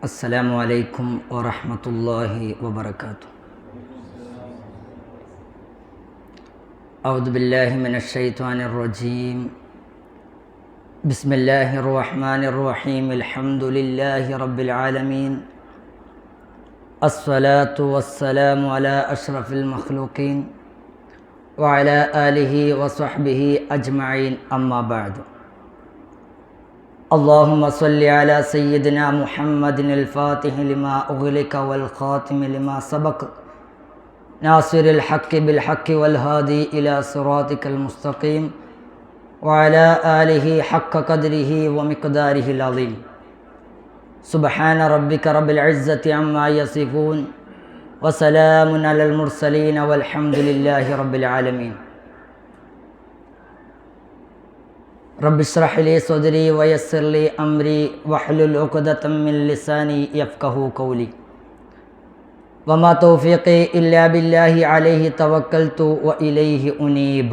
السلام عليكم ورحمة الله وبركاته. أعوذ بالله من الشيطان الرجيم. بسم الله الرحمن الرحيم. الحمد لله رب العالمين. الصلاة والسلام على أشرف المخلوقين وعلى آله وصحبه أجمعين. أما بعد. اللهم صل على سيدنا محمد الفاتح لما أغلق والخاتم لما سبق ناصر الحق بالحق والهادي إلى صراطك المستقيم وعلى آله حق قدره ومقداره العظيم. سبحان ربك رب العزة عما يصفون وسلام على المرسلين والحمد لله رب العالمين. رب اشرح لي صدري ويسر لي أمري واحلل عقدة من لساني يفقهوا قولي. وما توفيقي إلا بالله عليه توكلت وإليه أنيب.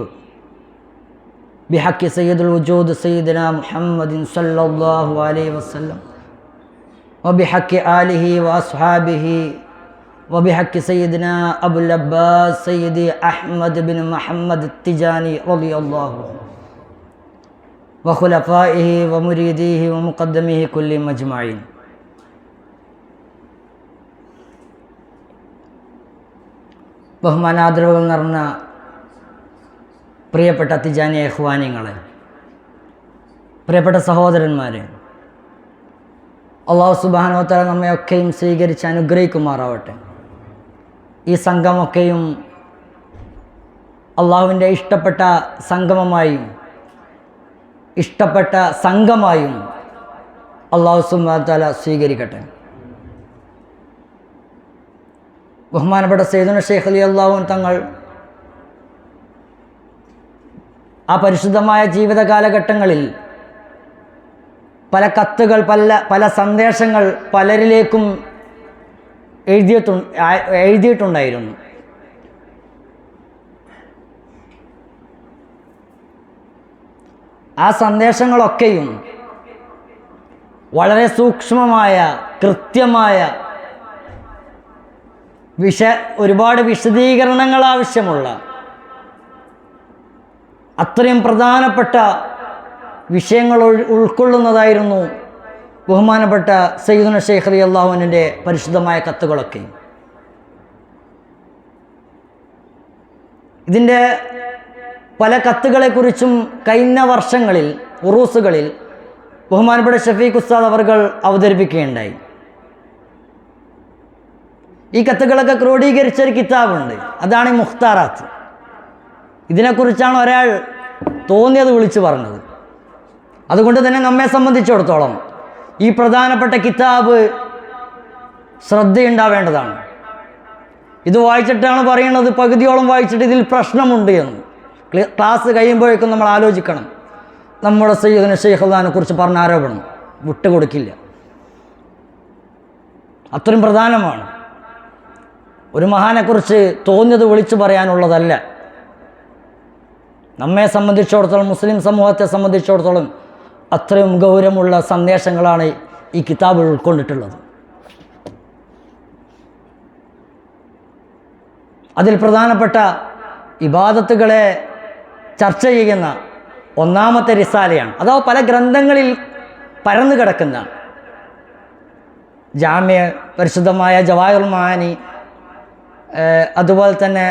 بحق سيد الوجود سيدنا محمد صلى الله عليه وسلم وبحق آله وأصحابه وبحق سيدنا أبو العباس سيدي أحمد بن محمد التجاني رضي الله عنه وخلفائه ومريديه ومقدميه كل مجمعين. ബഹുമാനാദരവുകൾ നിറഞ്ഞ പ്രിയപ്പെട്ട തിജാനി ഇഖ്വാനികളെ, പ്രിയപ്പെട്ട സഹോദരന്മാരെ, അല്ലാഹു സുബ്ഹാനഹു വ തആല നമ്മയൊക്കെയും സ്വീകരിച്ച് അനുഗ്രഹിക്കുമാറാവട്ടെ. ഈ സംഗമമൊക്കെയും അള്ളാഹുവിൻ്റെ ഇഷ്ടപ്പെട്ട സംഗമമായും ഇഷ്ടപ്പെട്ട സംഘമായും അല്ലാഹു സുബ്ഹാനഹു വ തആല സ്വീകരിക്കട്ടെ. ബഹുമാനപ്പെട്ട സയ്യിദുനാ ശൈഖ് റളിയല്ലാഹു അൻഹു തങ്ങൾ ആ പരിശുദ്ധമായ ജീവിത കാലഘട്ടങ്ങളിൽ പല കത്തുകൾ, പല സന്ദേശങ്ങൾ പലരിലേക്കും എഴുതിയിട്ടുണ്ടായിരുന്നു. ആ സന്ദേശങ്ങളൊക്കെയും വളരെ സൂക്ഷ്മമായ, കൃത്യമായ, ഒരുപാട് വിശദീകരണങ്ങൾ ആവശ്യമുള്ള അത്രയും പ്രധാനപ്പെട്ട വിഷയങ്ങൾ ഉൾക്കൊള്ളുന്നതായിരുന്നു ബഹുമാനപ്പെട്ട സയ്യിദുനാ ശൈഖ് റളിയല്ലാഹു അൻഹുവിൻ്റെ പരിശുദ്ധമായ കത്തുകളൊക്കെ. ഇതിൻ്റെ പല കത്തുകളെക്കുറിച്ചും കഴിഞ്ഞ വർഷങ്ങളിൽ ഉറൂസുകളിൽ ബഹുമാനപ്പെട്ട ഷഫീഖ് ഉസ്താദ് അവർകൾ അവതരിപ്പിക്കുകയുണ്ടായി. ഈ കത്തുകളൊക്കെ ക്രോഡീകരിച്ചൊരു കിതാബുണ്ട്, അതാണ് ഈ മുഖ്താറാത്ത്. ഇതിനെക്കുറിച്ചാണ് ഒരാൾ തോന്നിയത് വിളിച്ചു പറഞ്ഞത്. അതുകൊണ്ട് തന്നെ നമ്മെ സംബന്ധിച്ചിടത്തോളം ഈ പ്രധാനപ്പെട്ട കിതാബ് ശ്രദ്ധയുണ്ടാവേണ്ടതാണ്. ഇത് വായിച്ചിട്ടാണ് പറയുന്നത്, പകുതിയോളം വായിച്ചിട്ട് ഇതിൽ പ്രശ്നമുണ്ട് എന്ന്. ക്ലാസ് കഴിയുമ്പോഴേക്കും നമ്മൾ ആലോചിക്കണം, നമ്മുടെ സയ്യിദുനാ ശൈഖ് റളിയല്ലാഹു കുറിച്ച് പറഞ്ഞ ആരോപണം വിട്ടുകൊടുക്കില്ല. അത്രയും പ്രധാനമാണ്. ഒരു മഹാനെക്കുറിച്ച് തോന്നിയത് വിളിച്ചു പറയാനുള്ളതല്ല. നമ്മെ സംബന്ധിച്ചിടത്തോളം, മുസ്ലിം സമൂഹത്തെ സംബന്ധിച്ചിടത്തോളം അത്രയും ഗൗരവമുള്ള സന്ദേശങ്ങളാണ് ഈ കിതാബിൽ ഉൾക്കൊണ്ടിട്ടുള്ളത്. അതിൽ പ്രധാനപ്പെട്ട ഇബാദത്തുകളെ ചർച്ച ചെയ്യുന്ന ഒന്നാമത്തെ റിസാലയാണ്. അഥവാ പല ഗ്രന്ഥങ്ങളിൽ പരന്നു കിടക്കുന്ന ജാമ്യ, പരിശുദ്ധമായ ജവാഹിറുൽ മആനി, അതുപോലെ തന്നെ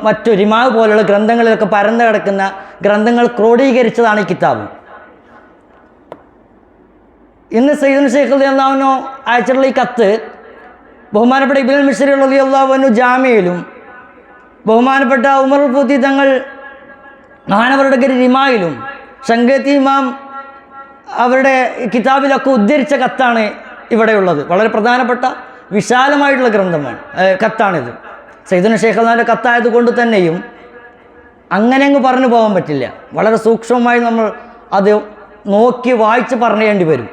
മറ്റു റിമാവ് പോലുള്ള ഗ്രന്ഥങ്ങളിലൊക്കെ പരന്നു കിടക്കുന്ന ഗ്രന്ഥങ്ങൾ ക്രോഡീകരിച്ചതാണ് ഈ കിതാബ്. ഇന്ന് സയ്യിദുനാ ശൈഖ് റളിയല്ലാഹു അൻഹു അയച്ചിട്ടുള്ള ഈ കത്ത് ബഹുമാനപ്പെട്ട ഇബ്നുൽ മിശ്രി റളിയല്ലാഹു അൻഹു ജാമ്യയിലും ബഹുമാനപ്പെട്ട ഉമർ ഫൂത്തി തങ്ങൾ മഹാനവരുടെ റിമായിലും ശങ്കത്തി ഇമാം അവരുടെ കിതാബിലൊക്കെ ഉദ്ധരിച്ച കത്താണ് ഇവിടെയുള്ളത്. വളരെ പ്രധാനപ്പെട്ട വിശാലമായിട്ടുള്ള കത്താണിത്. സയ്യിദുനാ ശൈഖ് റളിയല്ലാഹുവിൻ്റെ കത്തായത് കൊണ്ട് തന്നെയും അങ്ങനെ അങ്ങ് പറഞ്ഞു പോകാൻ പറ്റില്ല. വളരെ സൂക്ഷ്മമായി നമ്മൾ അത് നോക്കി വായിച്ച് പറയേണ്ടി വരും.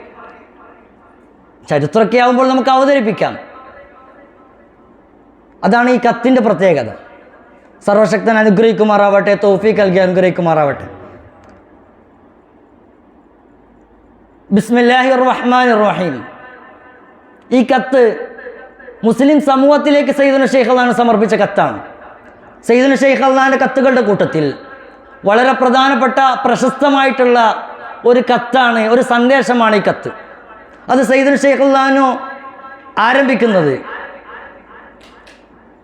ചരിത്രമൊക്കെ ആകുമ്പോൾ നമുക്ക് അവതരിപ്പിക്കാം. അതാണ് ഈ കത്തിൻ്റെ പ്രത്യേകത. സർവശക്തൻ അനുഗ്രഹിക്കുമാറാവട്ടെ, തൗഫീഖ് നൽകി അനുഗ്രഹിക്കുമാറാവട്ടെ. ബിസ്മില്ലാഹിർ റഹ്മാനിർ റഹീം. ഈ കത്ത് മുസ്ലിം സമൂഹത്തിലേക്ക് സയ്യിദുന ഷെയ്ഖ് അള്ളാൻ സമർപ്പിച്ച കത്താണ്. സയ്യിദുന ഷെയ്ഖ് അള്ളാൻ്റെ കത്തുകളുടെ കൂട്ടത്തിൽ വളരെ പ്രധാനപ്പെട്ട പ്രശസ്തമായിട്ടുള്ള ഒരു കത്താണ്, ഒരു സന്ദേശമാണ് ഈ കത്ത്. അത് സയ്യിദുന ഷെയ്ഖ് അള്ളാനു ആരംഭിക്കുന്നത്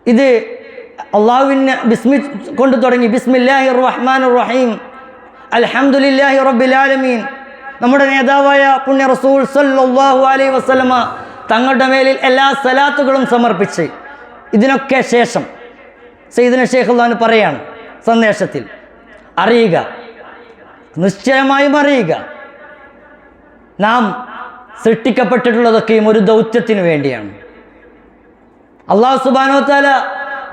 ഇത് അള്ളാഹുവിനെ ബിസ്മി കൊണ്ട് തുടങ്ങി. ബിസ്മില്ലാഹിർ റഹ്മാനിർ റഹീം അൽഹംദുലില്ലാഹി റബ്ബിൽ ആലമീൻ. നമ്മുടെ നേതാവായ പുണ്യ റസൂൽ സല്ലല്ലാഹു അലൈഹി വസല്ലമ തങ്ങളുടെ മേലിൽ എല്ലാ സലാത്തുകളും സമർപ്പിച്ച് ഇതിനൊക്കെ ശേഷം സയ്യിദുന ഷെയ്ഖ് അള്ളാൻ പറയാണ് സന്ദേശത്തിൽ, അറിയുക, നിശ്ചയമായും അറിയുക, നാം സൃഷ്ടിക്കപ്പെട്ടിട്ടുള്ളതൊക്കെയും ഒരു ദൗത്യത്തിന് വേണ്ടിയാണ്. അള്ളാഹു സുബ്ഹാനഹു വ തആല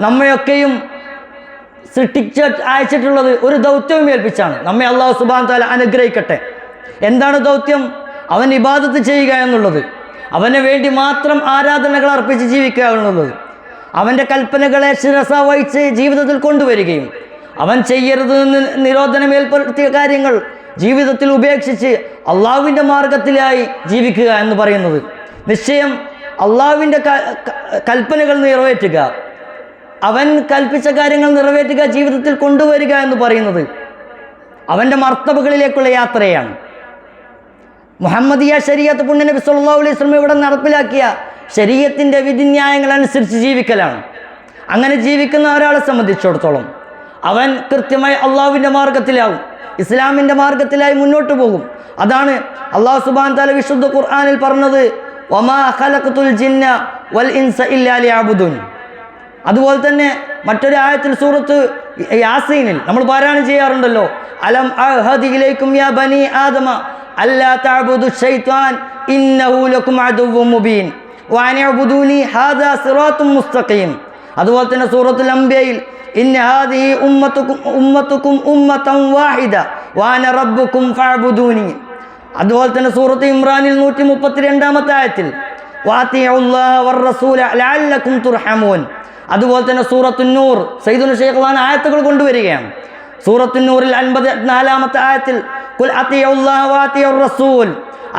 നമ്മയൊക്കെയും അയച്ചിട്ടുള്ളത് ഒരു ദൗത്യവും ഏൽപ്പിച്ചാണ്. നമ്മെ അള്ളാഹു സുബ്ഹാനഹു വ തആല അനുഗ്രഹിക്കട്ടെ. എന്താണ് ദൗത്യം? അവൻ ഇബാദത്ത് ചെയ്യുക എന്നുള്ളത്, അവന് വേണ്ടി മാത്രം ആരാധനകൾ അർപ്പിച്ച് ജീവിക്കുക എന്നുള്ളത്, അവൻ്റെ കൽപ്പനകളെ ശിരസ വഹിച്ച് ജീവിതത്തിൽ കൊണ്ടുവരികയും അവൻ ചെയ്യരുതെന്ന് നിരോധനം ഏർപ്പെടുത്തിയ കാര്യങ്ങൾ ജീവിതത്തിൽ ഉപേക്ഷിച്ച് അള്ളാഹുവിൻ്റെ മാർഗത്തിലായി ജീവിക്കുക എന്ന് പറയുന്നത്. നിശ്ചയം അള്ളാഹുവിൻ്റെ കൽപ്പനകൾ നിറവേറ്റുക, അവൻ കൽപ്പിച്ച കാര്യങ്ങൾ നിറവേറ്റുക, ജീവിതത്തിൽ കൊണ്ടുവരിക എന്ന് പറയുന്നത് അവൻ്റെ മർത്തബകളിലേക്കുള്ള യാത്രയാണ്. മുഹമ്മദിയ ശരീഅത്ത് പുണ്യ നബി സല്ലല്ലാഹു അലൈഹി വസല്ലം ഇവിടെ നടപ്പിലാക്കിയ ശരീഅത്തിൻ്റെ വിധിന്യായങ്ങൾ അനുസരിച്ച് ജീവിക്കലാണ്. അങ്ങനെ ജീവിക്കുന്ന ഒരാളെ സംബന്ധിച്ചിടത്തോളം അവൻ കൃത്യമായി അള്ളാഹുവിൻ്റെ മാർഗത്തിലാവും, ഇസ്ലാമിൻ്റെ മാർഗത്തിലായി മുന്നോട്ട് പോകും. അതാണ് അള്ളാഹു സുബ്ഹാനഹു വ തആല വിശുദ്ധ ഖുർആനിൽ പറഞ്ഞത്, വമാ ഖലഖതുൽ ജിന്ന വൽ ഇൻസ ഇല്ലാ ലിയഅ്ബുദൂൻ. അതുപോലെ തന്നെ മറ്റൊരു ആയത്തിൽ സൂറത്ത് യാസീനിൽ നമ്മൾ പാരായണം ചെയ്യാറുണ്ടല്ലോ, അലം അഹദി ഇലൈക്കും യാ ബനി ആദമ അല്ലാ തഅബുദു ശൈത്വാൻ ഇന്നഹു ലക്കും അദുവ്വുൻ മുബീൻ വഅനിഅ്ബുദൂനി ഹാദാ സിറാത്തും മുസ്തഖീം. അതുപോലെ തന്നെ സൂറത്തുൽ അംബിയയിൽ ഇന്ന ഹാദിഹി ഉമ്മത്തുക്കും ഉമ്മതൻ വാഹിദ വഅന റബ്ബുക്കും ഫഅ്ബുദൂനി. അതുപോലെ തന്നെ സൂറത്ത് ഇമ്രാനിൽ 132-ാമത്തെ ആയത്തിൽ വഅതിഉല്ലാഹ വർ-റസൂല ലഅല്ലക്കും തുർഹമൂൻ. അതുപോലെ തന്നെ സൂറത്തുൻ നൂർ സയ്യിദുന ഷെയ്ഖ് അള്ളാൻ ആയത്തുകൾ കൊണ്ടുവരികയാണ്. സൂറത്തുൻ നൂറിൽ 54-ാമത്തെ ആയത്തിൽ ഖുൽ അതിഉല്ലാഹ വഅതിഉർ റസൂൽ.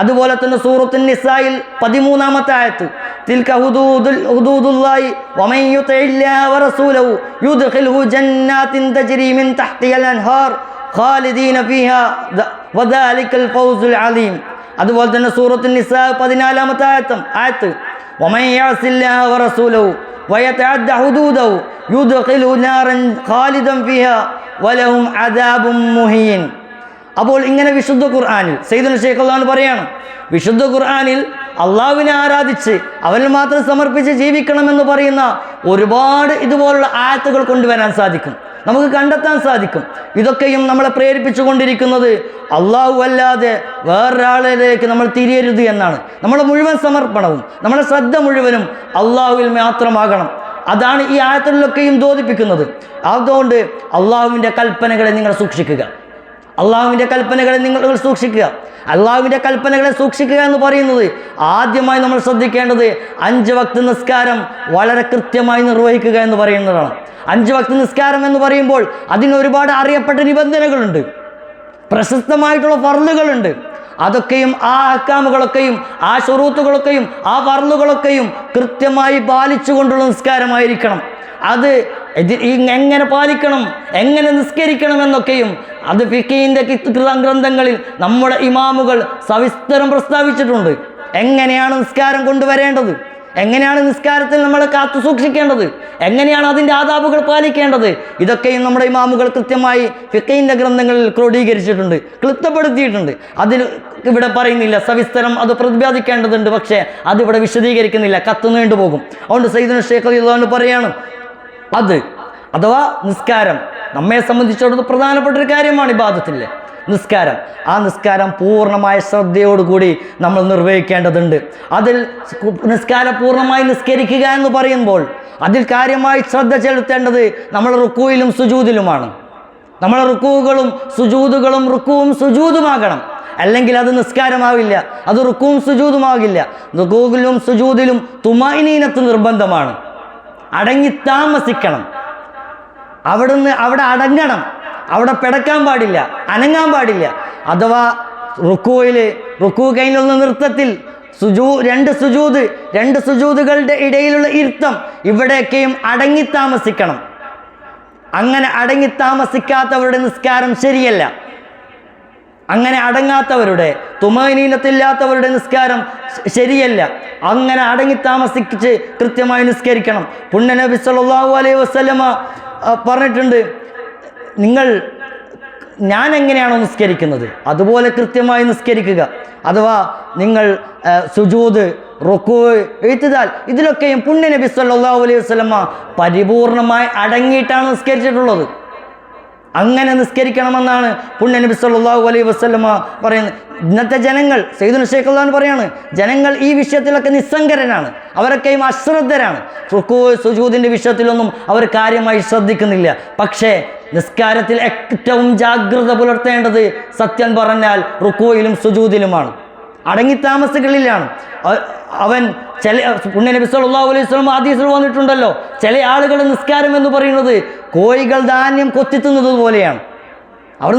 അതുപോലെ തന്നെ സൂറത്തുൻ നിസായിൽ 13-ാമത്തെ ആയത്ത് തിൽക ഹുദൂദുല്ലാഹി വമൻ യുതിഇല്ലാഹ വറസൂലഹു യുദ്ഖിൽഹു ജന്നാത്തിൻ തജ്രി മിൻ തഹ്തിഹൽ അൻഹാർ ഖാലിദീന ഫീഹാ വദാലിക്കൽ ഫൗസുൽ അലീം. അതുപോലെ തന്നെ സൂറത്തുൻ നിസാ 14-ാമത്തെ ആയത്ത് വമൻ യഅസില്ലാഹ വറസൂലഹു വയതഅദ്ദ ഹുദൂദഹു യുദ്ഖിൽഹു നാറൻ ഖാലിദൻ ഫീഹാ വലഹും അദാബും മുഹീൻ. അപ്പോൾ ഇങ്ങനെ വിശുദ്ധ ഖുർആനിൽ സയ്യിദുന ഷെയ്ഖ് അള്ളാൻ പറയാണ്, വിശുദ്ധ ഖുർആനിൽ അള്ളാഹുവിനെ ആരാധിച്ച് അവന് മാത്രം സമർപ്പിച്ച് ജീവിക്കണമെന്ന് പറയുന്ന ഒരുപാട് ഇതുപോലുള്ള ആയത്തുകൾ കൊണ്ടുവരാൻ സാധിക്കും, നമുക്ക് കണ്ടെത്താൻ സാധിക്കും. ഇതൊക്കെയും നമ്മളെ പ്രേരിപ്പിച്ചു കൊണ്ടിരിക്കുന്നത് അള്ളാഹു അല്ലാതെ വേറൊരാളിലേക്ക് നമ്മൾ തിരിയരുത് എന്നാണ്. നമ്മുടെ മുഴുവൻ സമർപ്പണവും നമ്മുടെ ശ്രദ്ധ മുഴുവനും അള്ളാഹുവിൽ മാത്രമാകണം. അതാണ് ഈ ആയത്തുകളിലൊക്കെയും ബോധിപ്പിക്കുന്നത്. അതുകൊണ്ട് അള്ളാഹുവിൻ്റെ കൽപ്പനകളെ നിങ്ങൾ സൂക്ഷിക്കുക, അള്ളാഹുവിൻ്റെ കൽപ്പനകളെ നിങ്ങൾ സൂക്ഷിക്കുക. അള്ളാഹുവിൻ്റെ കൽപ്പനകളെ സൂക്ഷിക്കുക എന്ന് പറയുന്നത് ആദ്യമായി നമ്മൾ ശ്രദ്ധിക്കേണ്ടത് 5 വക്ത് നിസ്കാരം വളരെ കൃത്യമായി നിർവഹിക്കുക എന്ന് പറയുന്നതാണ്. 5 വക്ത് നിസ്കാരം എന്ന് പറയുമ്പോൾ അതിന് ഒരുപാട് അറിയപ്പെട്ട നിബന്ധനകളുണ്ട്, പ്രശസ്തമായിട്ടുള്ള ഫർളുകളുണ്ട്. അതൊക്കെയും ആ അഹ്കാമുകളൊക്കെയും ആ ശുറൂത്തുകളൊക്കെയും ആ ഫർളുകളൊക്കെയും കൃത്യമായി പാലിച്ചുകൊണ്ടുള്ള നിസ്കാരമായിരിക്കണം. അത് എങ്ങനെ പാലിക്കണം, എങ്ങനെ നിസ്കരിക്കണം എന്നൊക്കെയും അത് ഫിഖിന്റെ ഗ്രന്ഥങ്ങളിൽ നമ്മുടെ ഇമാമുകൾ സവിസ്തരം പ്രസ്താവിച്ചിട്ടുണ്ട്. എങ്ങനെയാണ് നിസ്കാരം കൊണ്ടുവരേണ്ടത്, എങ്ങനെയാണ് നിസ്കാരത്തിൽ നമ്മൾ കാത്തു സൂക്ഷിക്കേണ്ടത്, എങ്ങനെയാണ് അതിൻ്റെ ആദാബുകൾ പാലിക്കേണ്ടത്, ഇതൊക്കെയും നമ്മുടെ ഇമാമുകൾ കൃത്യമായി ഫിഖിന്റെ ഗ്രന്ഥങ്ങളിൽ ക്രോഡീകരിച്ചിട്ടുണ്ട്, ക്ലിപ്തപ്പെടുത്തിയിട്ടുണ്ട്. അതിൽ ഇവിടെ പറയുന്നില്ല, സവിസ്തരം അത് പ്രതിപാദിക്കേണ്ടതുണ്ട്, പക്ഷേ അതിവിടെ വിശദീകരിക്കുന്നില്ല, കത്ത് നീണ്ടുപോകും. അതുകൊണ്ട് സയ്യിദുന ഷെയ്ഖ് റളിയല്ലാഹു പറയാണ്, അത് അഥവാ നിസ്കാരം നമ്മെ സംബന്ധിച്ചിടത്തോളം പ്രധാനപ്പെട്ട ഒരു കാര്യമാണ് ഇബാദത്തിലെ നിസ്കാരം. ആ നിസ്കാരം പൂർണ്ണമായ ശ്രദ്ധയോടുകൂടി നമ്മൾ നിർവഹിക്കേണ്ടതുണ്ട്. അതിൽ നിസ്കാരം പൂർണ്ണമായി നിസ്കരിക്കുക എന്ന് പറയുമ്പോൾ അതിൽ കാര്യമായി ശ്രദ്ധ ചെലുത്തേണ്ടത് നമ്മൾ റുക്കൂയിലും സുജൂദിലുമാണ്. നമ്മളെ റുക്കൂകളും സുജൂദുകളും റുക്കൂവും സുജൂദുമാകണം, അല്ലെങ്കിൽ അത് നിസ്കാരമാവില്ല, അത് റുക്കൂവും സുജൂദുമാകില്ല. റുക്കൂയിലും സുജൂദിലും തുമഅനീനത്ത് നിർബന്ധമാണ്, അടങ്ങി താമസിക്കണം, അവിടെ അടങ്ങണം, അവിടെ പിടക്കാൻ പാടില്ല, അനങ്ങാൻ പാടില്ല. അഥവാ റുക്കൂ കഴിഞ്ഞുള്ള നൃത്തത്തിൽ രണ്ട് സുജൂദുകളുടെ ഇടയിലുള്ള ഇരുത്തം, ഇവിടെയൊക്കെയും അടങ്ങി താമസിക്കണം. അങ്ങനെ അടങ്ങി താമസിക്കാത്തവരുടെ നിസ്കാരം ശരിയല്ല. അങ്ങനെ അടങ്ങാത്തവരുടെ, തുമഅനീനത്തില്ലാത്തവരുടെ നിസ്കാരം ശരിയല്ല. അങ്ങനെ അടങ്ങി താമസിച്ച് കൃത്യമായി നിസ്കരിക്കണം. പുണ്യ നബി സല്ലല്ലാഹു അലൈഹി വസല്ലമ പറഞ്ഞിട്ടുണ്ട്, ഞാൻ എങ്ങനെയാണോ നിസ്കരിക്കുന്നത് അതുപോലെ കൃത്യമായി നിസ്കരിക്കുക. അഥവാ നിങ്ങൾ സുജൂദ്, റുക്കൂഅ്, ഇഅ്തിദാൽ ഇതിലൊക്കെയും പുണ്യ നബി സല്ലല്ലാഹു അലൈഹി വസല്ലമ പരിപൂർണമായി അടങ്ങിയിട്ടാണ് നിസ്കരിച്ചിട്ടുള്ളത്. അങ്ങനെ നിസ്കരിക്കണമെന്നാണ് പുണ്യ നബി സല്ലല്ലാഹു അലൈഹി വസല്ലമ പറയുന്നത്. ഇന്നത്തെ ജനങ്ങൾ, സയ്യിദുൽ ശൈഖ് അള്ളാഹു പറയാണ്, ജനങ്ങൾ ഈ വിഷയത്തിലൊക്കെ നിസ്സംഗരനാണ്, അവരൊക്കെയും അശ്രദ്ധരാണ്. റുക്കൂഅ്, സുജൂദിൻ്റെ വിഷയത്തിലൊന്നും അവർ കാര്യമായി ശ്രദ്ധിക്കുന്നില്ല. പക്ഷേ നിസ്കാരത്തിൽ ഏറ്റവും ജാഗ്രത പുലർത്തേണ്ടത് സത്യം പറഞ്ഞാൽ റുക്കൂയിലും സുജൂദിലുമാണ്, അടങ്ങിത്താമസങ്ങളിലാണ്. അവൻ പുണ്യ നബി സല്ലല്ലാഹു അലൈഹി വസല്ലം ഹദീസിൽ വന്നിട്ടുണ്ടല്ലോ, ചില ആളുകൾ നിസ്കാരം എന്ന് പറയുന്നത് കോഴികൾ ധാന്യം കൊത്തിത്തുന്നത് പോലെയാണ്. അവർ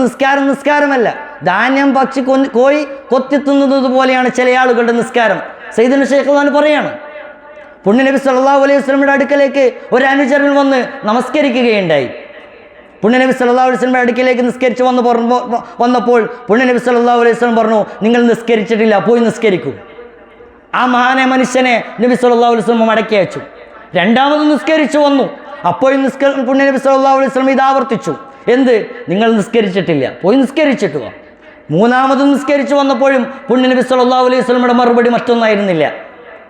നിസ്കാരമല്ല, ധാന്യം കോഴി കൊത്തിത്തുന്നത് പോലെയാണ് ചില ആളുകളുടെ നിസ്കാരം. സയ്യിദുൽ ശൈഖ് അള്ളാഹു പറയാണ്, പുണ്യ നബി സല്ലല്ലാഹു അലൈഹി വസല്ലമയുടെ അടുക്കലേക്ക് ഒരു അനുചരൻ വന്ന് നമസ്കരിക്കുകയുണ്ടായി. പുണ്യ നബി സല്ലല്ലാഹു അലൈഹി വസല്ലമയുടെ അടുക്കലേക്ക് നിസ്കരിച്ച് വന്നപ്പോൾ പുണ്യ നബി സല്ലല്ലാഹു അലൈഹി വസല്ലം പറഞ്ഞു, നിങ്ങൾ നിസ്കരിച്ചിട്ടില്ല, പോയി നിസ്കരിക്കൂ. ആ മഹാനായ മനുഷ്യനെ നബി സല്ലല്ലാഹു അലൈഹി വസല്ലം മടക്കി അയച്ചു. രണ്ടാമത് നിസ്കരിച്ചു വന്നു. അപ്പോഴും പുണ്യ നബി സല്ലല്ലാഹു അലൈഹി വസല്ലം ഇത് ആവർത്തിച്ചു. എന്ത്? നിങ്ങൾ നിസ്കരിച്ചിട്ടില്ല, പോയി നിസ്കരിച്ചിട്ട് വാ. മൂന്നാമത് നിസ്കരിച്ചു വന്നപ്പോഴും പുണ്യ നബി സല്ലല്ലാഹു അലൈഹി വസല്ലമയുടെ മറുപടി മറ്റൊന്നായിരുന്നില്ല,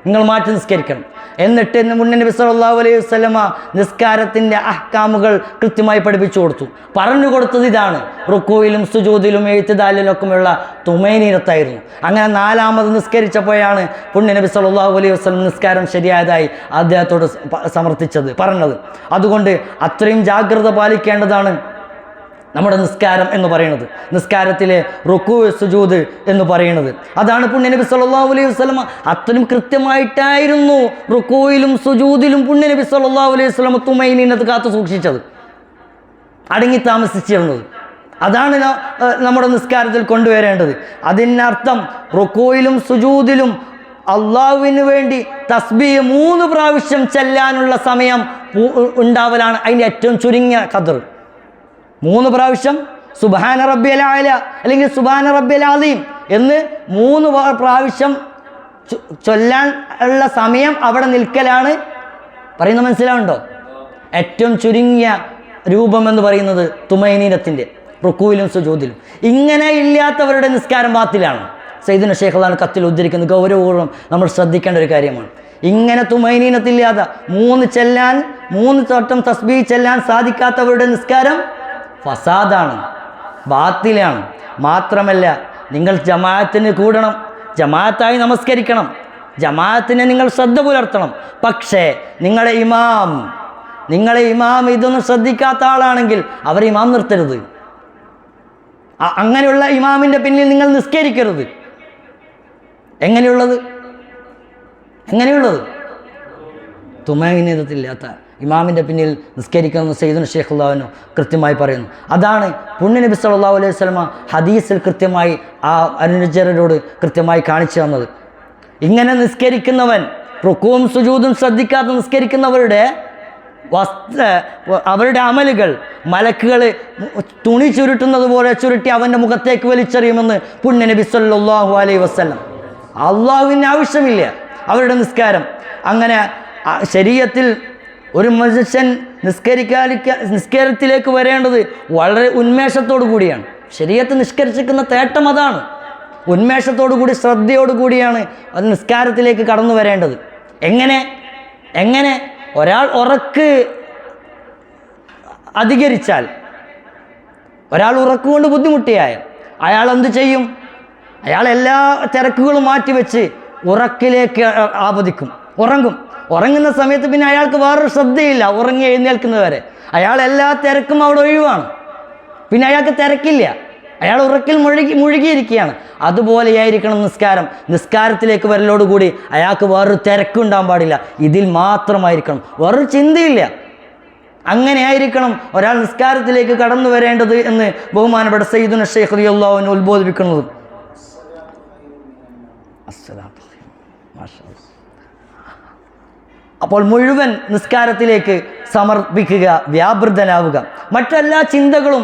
നിങ്ങൾ മാറ്റി നിസ്കരിക്കണം. എന്നിട്ട് പുണ്യ നബി സല്ലല്ലാഹു അലൈഹി വസല്ലമ നിസ്കാരത്തിൻ്റെ അഹ്കാമുകൾ കൃത്യമായി പഠിപ്പിച്ചു കൊടുത്തു. പറഞ്ഞു കൊടുത്തത് ഇതാണ്, റുക്കൂയിലും സുജൂദിലും ഇഅ്തിദാലിലൊക്കെയുള്ള തുമഅനീനത്തായിരുന്നു. അങ്ങനെ നാലാമത് നിസ്കരിച്ചപ്പോഴാണ് പുണ്യ നബി സല്ലല്ലാഹു അലൈഹി വസല്ലം നിസ്കാരം ശരിയായതായി അദ്ദേഹത്തോട് പറഞ്ഞത്. അതുകൊണ്ട് അത്രയും ജാഗ്രത പാലിക്കേണ്ടതാണ് നമ്മുടെ നിസ്കാരം എന്ന് പറയുന്നത്, നിസ്കാരത്തിലെ റുക്കൂഅ്, സുജൂദ് എന്ന് പറയുന്നത്. അതാണ് പുണ്യ നബി സല്ലല്ലാഹു അലൈഹി വസല്ലം അത്രയും കൃത്യമായിട്ടായിരുന്നു റുക്കൂയിലും സുജൂദിലും പുണ്യ നബി സല്ലല്ലാഹു അലൈഹി വസല്ലം തുമഅനീനത്ത് കാത്തു സൂക്ഷിച്ചത്, അടങ്ങി താമസിച്ചിരുന്നത്. അതാണ് നമ്മുടെ നിസ്കാരത്തിൽ കൊണ്ടുവരേണ്ടത്. അതിനർത്ഥം റുക്കൂയിലും സുജൂദിലും അള്ളാഹുവിന് വേണ്ടി തസ്ബീഹ് 3 പ്രാവശ്യം ചെല്ലാനുള്ള സമയം ഉണ്ടാവലാണ് അതിൻ്റെ ഏറ്റവും ചുരുങ്ങിയ ഖദർ. 3 പ്രാവശ്യം സുബ്ഹാന റബ്ബിയൽ അഅല അല്ലെങ്കിൽ സുബ്ഹാന റബ്ബിയൽ അസീം എന്ന് 3 പ്രാവശ്യം ചൊല്ലാൻ ഉള്ള സമയം അവിടെ നിൽക്കലാണ് പറയുന്നത്. മനസ്സിലാവുണ്ടോ? ഏറ്റവും ചുരുങ്ങിയ രൂപം എന്ന് പറയുന്നത് തുമഅനീനത്തിൻ്റെ റുക്കൂയിലും സുജൂദിലും. ഇങ്ങനെ ഇല്ലാത്തവരുടെ നിസ്കാരം ബാത്തിലാണ്. സയ്യിദുൽ ശൈഖ് അള്ളാഹു കത്തിൽ ഉദ്ധരിക്കുന്നത് ഗൗരവപൂർവ്വം നമ്മൾ ശ്രദ്ധിക്കേണ്ട ഒരു കാര്യമാണ്. ഇങ്ങനെ തുമഅനീനത്തില്ലാതെ 3 വട്ടം തസ്ബീഹ് ചെല്ലാൻ സാധിക്കാത്തവരുടെ നിസ്കാരം ഫസാദാണ്, ബാത്തിലാണ്. മാത്രമല്ല, നിങ്ങൾ ജമാഅത്തിന് കൂടണം, ജമാഅത്തായി നമസ്കരിക്കണം, ജമാഅത്തിനെ നിങ്ങൾ ശ്രദ്ധ പുലർത്തണം. പക്ഷേ നിങ്ങളെ ഇമാം ഇതൊന്നും ശ്രദ്ധിക്കാത്ത ആളാണെങ്കിൽ അവർ ഇമാം നിർത്തരുത്. അങ്ങനെയുള്ള ഇമാമിൻ്റെ പിന്നിൽ നിങ്ങൾ നിസ്കരിക്കരുത്. എങ്ങനെയുള്ളത് തുമഅനീനത്തില്ലാത്ത ഇമാമിൻ്റെ പിന്നിൽ നിസ്കരിക്കണമെന്ന് സയ്യിദുൽ ശൈഖ് അള്ളാഹു കൃത്യമായി പറയുന്നു. അതാണ് പുണ്യ നബി സല്ലല്ലാഹു അലൈഹി വസല്ലമ ഹദീസിൽ കൃത്യമായി ആ അനുചരരോട് കൃത്യമായി കാണിച്ചു തന്നത്. ഇങ്ങനെ നിസ്കരിക്കുന്നവൻ, റുക്കൂഉം സുജൂദും ശ്രദ്ധിക്കാതെ നിസ്കരിക്കുന്നവരുടെ അവരുടെ അമലുകൾ മലക്കുകൾ തുണി ചുരുട്ടുന്നത് പോലെ ചുരുട്ടി അവൻ്റെ മുഖത്തേക്ക് വലിച്ചെറിയുമെന്ന് പുണ്യ നബി സല്ലല്ലാഹു അലൈഹി വസല്ലം. അള്ളാഹുവിന് ആവശ്യമില്ല അവരുടെ നിസ്കാരം. അങ്ങനെ ശരീഅത്തിൽ ഒരു മനുഷ്യൻ നിസ്കാരത്തിലേക്ക് വരേണ്ടത് വളരെ ഉന്മേഷത്തോടു കൂടിയാണ്. ശരീഅത്ത് നിഷ്കരിച്ചിരിക്കുന്ന തേട്ടം അതാണ്. ഉന്മേഷത്തോടു കൂടി, ശ്രദ്ധയോടു കൂടിയാണ് അത് നിസ്കാരത്തിലേക്ക് കടന്നു വരേണ്ടത്. എങ്ങനെ ഒരാൾ ഉറക്ക് അധികരിച്ചാൽ, ഒരാൾ ഉറക്കുകൊണ്ട് ബുദ്ധിമുട്ടിയാൽ അയാൾ എന്തു ചെയ്യും? അയാൾ എല്ലാ തിരക്കുകളും മാറ്റിവെച്ച് ഉറക്കിലേക്ക് ആപതിക്കും, ഉറങ്ങുന്ന സമയത്ത് പിന്നെ അയാൾക്ക് വേറൊരു ശ്രദ്ധയില്ല. ഉറങ്ങി എഴുന്നേൽക്കുന്നത് വരെ അയാൾ എല്ലാ തിരക്കും അവിടെ ഒഴിവാണ്. പിന്നെ അയാൾക്ക് തിരക്കില്ല, അയാൾ ഉറക്കിൽ മുഴുകിയിരിക്കുകയാണ്. അതുപോലെയായിരിക്കണം നിസ്കാരം. നിസ്കാരത്തിലേക്ക് വരലോടുകൂടി അയാൾക്ക് വേറൊരു തിരക്കുണ്ടാകാൻ പാടില്ല, ഇതിൽ മാത്രമായിരിക്കണം, വേറൊരു ചിന്തയില്ല. അങ്ങനെ ആയിരിക്കണം ഒരാൾ നിസ്കാരത്തിലേക്ക് കടന്നു വരേണ്ടത് എന്ന് ബഹുമാനപ്പെട്ട സയ്യിദുൽ ശൈഖ് റളിയല്ലാഹു അൻഹു ഉത്ബോധിപ്പിക്കുന്നത്. അസ്സലാമു അലൈക്കും. അപ്പോൾ മുഴുവൻ നിസ്കാരത്തിലേക്ക് സമർപ്പിക്കുക, വ്യാപൃതനാവുക, മറ്റെല്ലാ ചിന്തകളും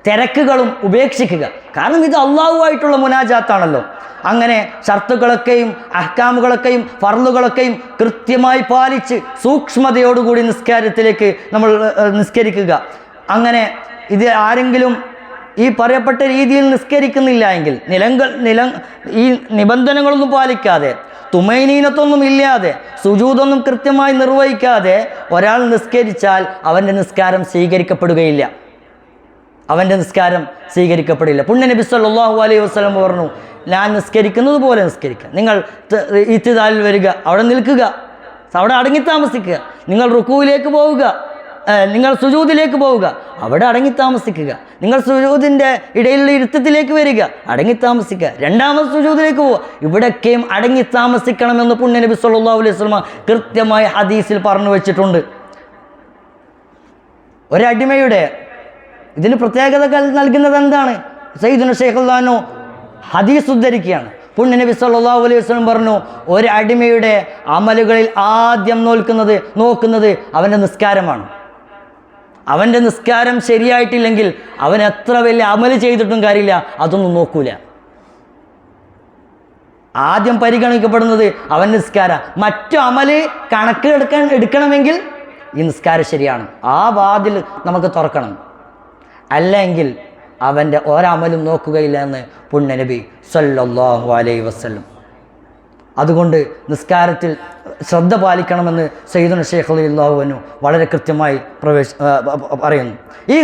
തിരക്കുകളും ഉപേക്ഷിക്കുക. കാരണം ഇത് അള്ളാഹുവായിട്ടുള്ള മുനാജാത്താണല്ലോ. അങ്ങനെ ഷർത്തുകളൊക്കെയും അഹ്കാമുകളൊക്കെയും ഫർളുകളൊക്കെയും കൃത്യമായി പാലിച്ച് സൂക്ഷ്മതയോടുകൂടി നിസ്കാരത്തിലേക്ക് നമ്മൾ നിസ്കരിക്കുക. അങ്ങനെ ഇത് ആരെങ്കിലും ഈ പറയപ്പെട്ട രീതിയിൽ നിസ്കരിക്കുന്നില്ല എങ്കിൽ, ഈ നിബന്ധനകളൊന്നും പാലിക്കാതെ, തുമൈനീനത്തൊന്നും ഇല്ലാതെ, സുജൂദൊന്നും കൃത്യമായി നിർവഹിക്കാതെ ഒരാൾ നിസ്കരിച്ചാൽ അവൻ്റെ നിസ്കാരം സ്വീകരിക്കപ്പെടുകയില്ല. അവൻ്റെ നിസ്കാരം സ്വീകരിക്കപ്പെടില്ല. പുണ്യ നബി സല്ലല്ലാഹു അലൈഹി വസല്ലം പറഞ്ഞു, ഞാൻ നിസ്കരിക്കുന്നത് പോലെ നിസ്കരിക്കുക. നിങ്ങൾ ഇത്തിദാലിൽ വരിക, അവിടെ നിൽക്കുക, അവിടെ അടങ്ങി താമസിക്കുക. നിങ്ങൾ റുക്കൂവിലേക്ക് പോവുക, നിങ്ങൾ സുജൂദിലേക്ക് പോവുക, അവിടെ അടങ്ങി താമസിക്കുക. നിങ്ങൾ സുജൂദിൻ്റെ ഇടയിലുള്ള ഇരുത്തത്തിലേക്ക് വരിക, അടങ്ങി താമസിക്കുക. രണ്ടാമത് സുജൂദിലേക്ക് പോവുക, ഇവിടൊക്കെയും അടങ്ങി താമസിക്കണമെന്ന് പുണ്യ നബി സല്ലല്ലാഹു അലൈഹി വസല്ലം കൃത്യമായി ഹദീസിൽ പറഞ്ഞു വെച്ചിട്ടുണ്ട്. ഒരടിമയുടെ ഇതിന് പ്രത്യേകത നൽകുന്നത് എന്താണ്? സയ്യിദുന ശൈഖുല്ലാനോ ഹദീസ് ഉദ്ധരിക്കുകയാണ്. പുണ്യ നബി സല്ലല്ലാഹു അലൈഹി വസല്ലം പറഞ്ഞു, ഒരു അടിമയുടെ അമലുകളിൽ ആദ്യം നോക്കുന്നത് അവൻ്റെ നിസ്കാരമാണ്. അവൻ്റെ നിസ്കാരം ശരിയായിട്ടില്ലെങ്കിൽ അവൻ എത്ര വലിയ അമല് ചെയ്തിട്ടും കാര്യമില്ല, അതൊന്നും നോക്കൂല. ആദ്യം പരിഗണിക്കപ്പെടുന്നത് അവൻ്റെ നിസ്കാരം. മറ്റു അമല് കണക്ക് എടുക്കണമെങ്കിൽ ഈ നിസ്കാരം ശരിയാണ്, ആ വാതിൽ നമുക്ക് തുറക്കണം. അല്ലെങ്കിൽ അവൻ്റെ ഒരമലും നോക്കുകയില്ല എന്ന് പുണ്യ നബി സല്ലല്ലാഹു അലൈഹി വസല്ലം. അതുകൊണ്ട് നിസ്കാരത്തിൽ ശ്രദ്ധ പാലിക്കണമെന്ന് സയ്യിദുന ശൈഖ് റളിയല്ലാഹു അൻഹു വളരെ കൃത്യമായി പറയുന്നു. ഈ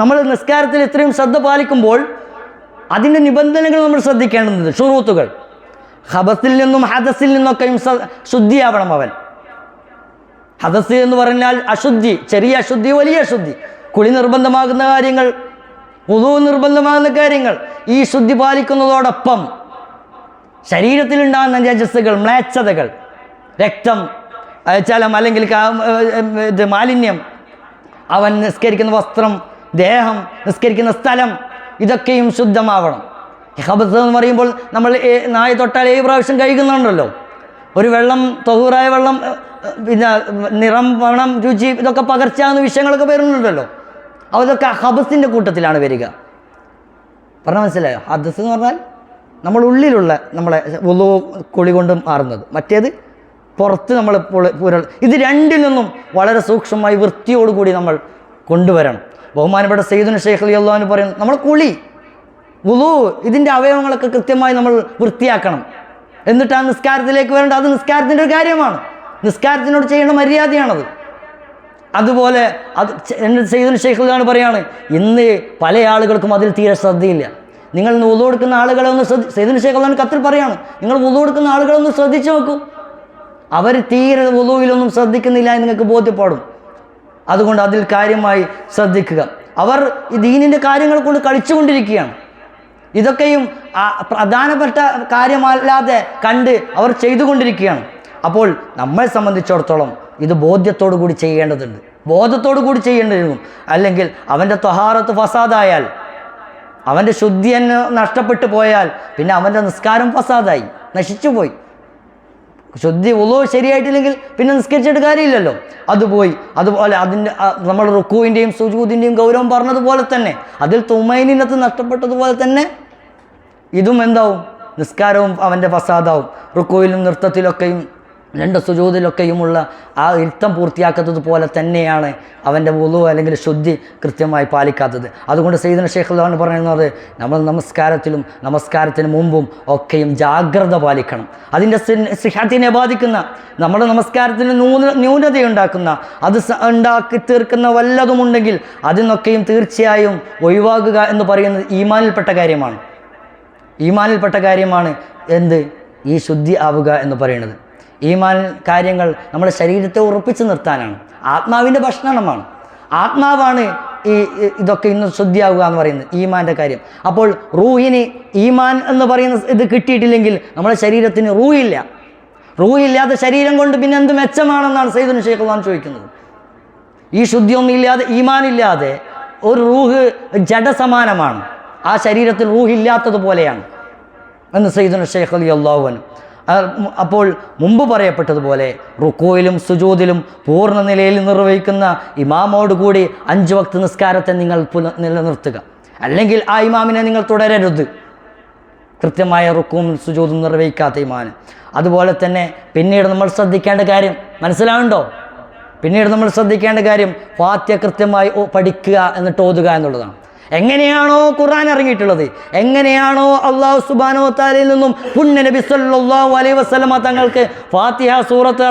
നമ്മൾ നിസ്കാരത്തിൽ ഇത്രയും ശ്രദ്ധ പാലിക്കുമ്പോൾ അതിൻ്റെ നിബന്ധനകൾ നമ്മൾ ശ്രദ്ധിക്കേണ്ടതുണ്ട്. ഷുറൂത്തുകൾ, ഹബസിൽ നിന്നും ഹദസിൽ നിന്നൊക്കെയും ശുദ്ധിയാവണം അവൻ. ഹദസ് എന്ന് പറഞ്ഞാൽ അശുദ്ധി, ചെറിയ അശുദ്ധി, വലിയ അശുദ്ധി. കുളി നിർബന്ധമാകുന്ന കാര്യങ്ങൾ, വുളൂ നിർബന്ധമാകുന്ന കാര്യങ്ങൾ, ഈ ശുദ്ധി പാലിക്കുന്നതോടൊപ്പം ശരീരത്തിലുണ്ടാകുന്ന നജസ്സുകൾ, മ്ലേച്ഛതകൾ, രക്തം, ചലം അല്ലെങ്കിൽ മാലിന്യം, അവൻ നിസ്കരിക്കുന്ന വസ്ത്രം, ദേഹം, നിസ്കരിക്കുന്ന സ്ഥലം, ഇതൊക്കെയും ശുദ്ധമാവണം. ഹബസ് എന്ന് പറയുമ്പോൾ നമ്മൾ നായ തൊട്ടാൽ 7 പ്രാവശ്യം കഴിക്കുന്നുണ്ടല്ലോ. ഒരു വെള്ളം, തൊഹൂറായ വെള്ളം, പിന്നെ നിറം, മണം, രുചി, ഇതൊക്കെ പകർച്ചാവുന്ന വിഷയങ്ങളൊക്കെ വരുന്നുണ്ടല്ലോ. അതൊക്കെ ഹബസിൻ്റെ കൂട്ടത്തിലാണ് വരിക. പറഞ്ഞാൽ മനസ്സിലായോ? ഹദസ് എന്ന് പറഞ്ഞാൽ നമ്മൾ ഉള്ളിലുള്ള നമ്മളെ വുളൂ കുളി കൊണ്ട് മാറുന്നത്, മറ്റേത് പുറത്ത് നമ്മൾ ഇത് രണ്ടിൽ നിന്നും വളരെ സൂക്ഷ്മമായി വൃത്തിയോടുകൂടി നമ്മൾ കൊണ്ടുവരണം. ബഹുമാനപ്പെട്ട സയ്യിദുന ശൈഖ് റളിയല്ലാഹു അൻഹു പറയുന്നു, നമ്മൾ കുളി, വുളൂ, ഇതിൻ്റെ അവയവങ്ങളൊക്കെ കൃത്യമായി നമ്മൾ വൃത്തിയാക്കണം. എന്നിട്ടാണ് നിസ്കാരത്തിലേക്ക് വരേണ്ടത്. അത് നിസ്കാരത്തിൻ്റെ ഒരു കാര്യമാണ്, നിസ്കാരത്തിനോട് ചെയ്യേണ്ട മര്യാദയാണത്. അതുപോലെ സയ്യിദുന ശൈഖ് റളിയല്ലാഹു അൻഹു പറയാണ്, ഇന്ന് പല ആളുകൾക്കും അതിൽ തീരെ ശ്രദ്ധയില്ല. നിങ്ങൾ വുളൂ എടുക്കുന്ന ആളുകളെ ഒന്ന് സയ്യിദുന ശൈഖ് റളിയല്ലാഹു അൻഹു കത്തിൽ പറയാണ്, നിങ്ങൾ വുളൂ എടുക്കുന്ന ആളുകളെ ഒന്ന് ശ്രദ്ധിച്ചു നോക്കൂ. അവർ തീരെ വുളൂവിലൊന്നും ശ്രദ്ധിക്കുന്നില്ല എന്ന് നിങ്ങൾക്ക് ബോധ്യപ്പെടും. അതുകൊണ്ട് അതിൽ കാര്യമായി ശ്രദ്ധിക്കുക. അവർ ഈ ദീനിൻ്റെ കാര്യങ്ങൾ കൊണ്ട് കളിച്ചുകൊണ്ടിരിക്കുകയാണ്. ഇതൊക്കെയും പ്രധാനപ്പെട്ട കാര്യമല്ലാതെ കണ്ട് അവർ ചെയ്തുകൊണ്ടിരിക്കുകയാണ്. അപ്പോൾ നമ്മെ സംബന്ധിച്ചിടത്തോളം ഇത് ബോധ്യത്തോടു കൂടി ചെയ്യേണ്ടതുണ്ട്, ബോധത്തോടു കൂടി ചെയ്യേണ്ടിരുന്നു. അല്ലെങ്കിൽ അവൻ്റെ ത്വഹാറത്ത് ഫസാദായാൽ, അവൻ്റെ ശുദ്ധി തന്നെ നഷ്ടപ്പെട്ടു പോയാൽ പിന്നെ അവൻ്റെ നിസ്കാരം ഫസാദായി, നശിച്ചുപോയി. ശുദ്ധി വുളൂ ശരിയായിട്ടില്ലെങ്കിൽ പിന്നെ നിസ്കരിച്ചിട്ട് കാര്യമില്ലല്ലോ, അതുപോയി. അതുപോലെ അതിൻ്റെ നമ്മൾ റുക്കൂവിൻ്റെയും സുജൂദിൻ്റെയും ഗൗരവം പറഞ്ഞതുപോലെ തന്നെ അതിൽ തുമൈനിനത്ത് നഷ്ടപ്പെട്ടതുപോലെ തന്നെ ഇതും എന്താവും? നിസ്കാരവും അവൻ്റെ ഫസാദാവും. റുക്കൂവിലും നൃത്തത്തിലൊക്കെയും രണ്ട് സുജൂദിലൊക്കെയുമുള്ള ആ ഇരുത്തം പൂർത്തിയാക്കാത്തത് പോലെ തന്നെയാണ് അവൻ്റെ വുളൂ അല്ലെങ്കിൽ ശുദ്ധി കൃത്യമായി പാലിക്കാത്തത്. അതുകൊണ്ട് സയ്യിദുന ശൈഖ് റളിയല്ലാഹു അൻഹു പറയുന്നത്, നമ്മൾ നമസ്കാരത്തിലും നമസ്കാരത്തിന് മുമ്പും ഒക്കെയും ജാഗ്രത പാലിക്കണം. അതിൻ്റെ സിഹത്തിനെ ബാധിക്കുന്ന, നമ്മുടെ നമസ്കാരത്തിന് ന്യൂനതയുണ്ടാക്കുന്ന, അത് ഉണ്ടാക്കി തീർക്കുന്ന വല്ലതുമുണ്ടെങ്കിൽ അതിനൊക്കെയും തീർച്ചയായും ഒഴിവാക്കുക എന്ന് പറയുന്നത് ഈമാനിൽപ്പെട്ട കാര്യമാണ്. ഈമാനിൽപ്പെട്ട കാര്യമാണ് എന്ത്? ഈ ശുദ്ധി ആവുക എന്ന് പറയുന്നത്. ഈമാൻ കാര്യങ്ങൾ നമ്മുടെ ശരീരത്തെ ഉറപ്പിച്ച് നിർത്താനാണ്, ആത്മാവിൻ്റെ ഭക്ഷണമാണ്. ആത്മാവാണ് ഇതൊക്കെ ഇന്ന് ശുദ്ധിയാവുക എന്ന് പറയുന്നത്, ഈമാൻ്റെ കാര്യം. അപ്പോൾ റൂഹിന് ഈമാൻ എന്ന് പറയുന്ന ഇത് കിട്ടിയിട്ടില്ലെങ്കിൽ നമ്മുടെ ശരീരത്തിന് റൂഹില്ല. റൂഹില്ലാതെ ശരീരം കൊണ്ട് പിന്നെ എന്ത് മെച്ചമാണെന്നാണ് സയ്യിദുന ശൈഖ് റളിയല്ലാഹു അൻഹു ചോദിക്കുന്നത്. ഈ ശുദ്ധിയൊന്നും ഇല്ലാതെ, ഈമാനില്ലാതെ ഒരു റൂഹ് ജഡസമാനമാണ്, ആ ശരീരത്തിൽ റൂഹില്ലാത്തതുപോലെയാണ് എന്ന് സയ്യിദുന ശൈഖ് റളിയല്ലാഹു അൻഹു. അപ്പോൾ മുമ്പ് പറയപ്പെട്ടതുപോലെ റുക്കോയിലും സുജൂദിലും പൂർണ്ണ നിലയിൽ നിർവഹിക്കുന്ന ഇമാമോട് കൂടി 5 വക്ത് നിസ്കാരത്തെ നിങ്ങൾ നിലനിർത്തുക. അല്ലെങ്കിൽ ആ ഇമാമിനെ നിങ്ങൾ തുടരരുത്, കൃത്യമായ റുക്കും സുജൂദും നിർവഹിക്കാത്ത ഇമാന്. അതുപോലെ തന്നെ പിന്നീട് നമ്മൾ ശ്രദ്ധിക്കേണ്ട കാര്യം മനസ്സിലാവുണ്ടോ? പിന്നീട് നമ്മൾ ശ്രദ്ധിക്കേണ്ട കാര്യം ഫാത്തിഹ കൃത്യമായി പഠിക്കുക എന്നിട്ട് ഓതുക എന്നുള്ളതാണ്. എങ്ങനെയാണോ ഖുർആൻ ഇറങ്ങിയിട്ടുള്ളത്, എങ്ങനെയാണോ അല്ലാഹു സുബ്ഹാനഹു വ തആലയിൽ നിന്നും പുണ്യ നബി സല്ലല്ലാഹു അലൈഹി വസല്ലമ തങ്ങൾക്ക് ഫാത്തിഹ സൂറത്ത്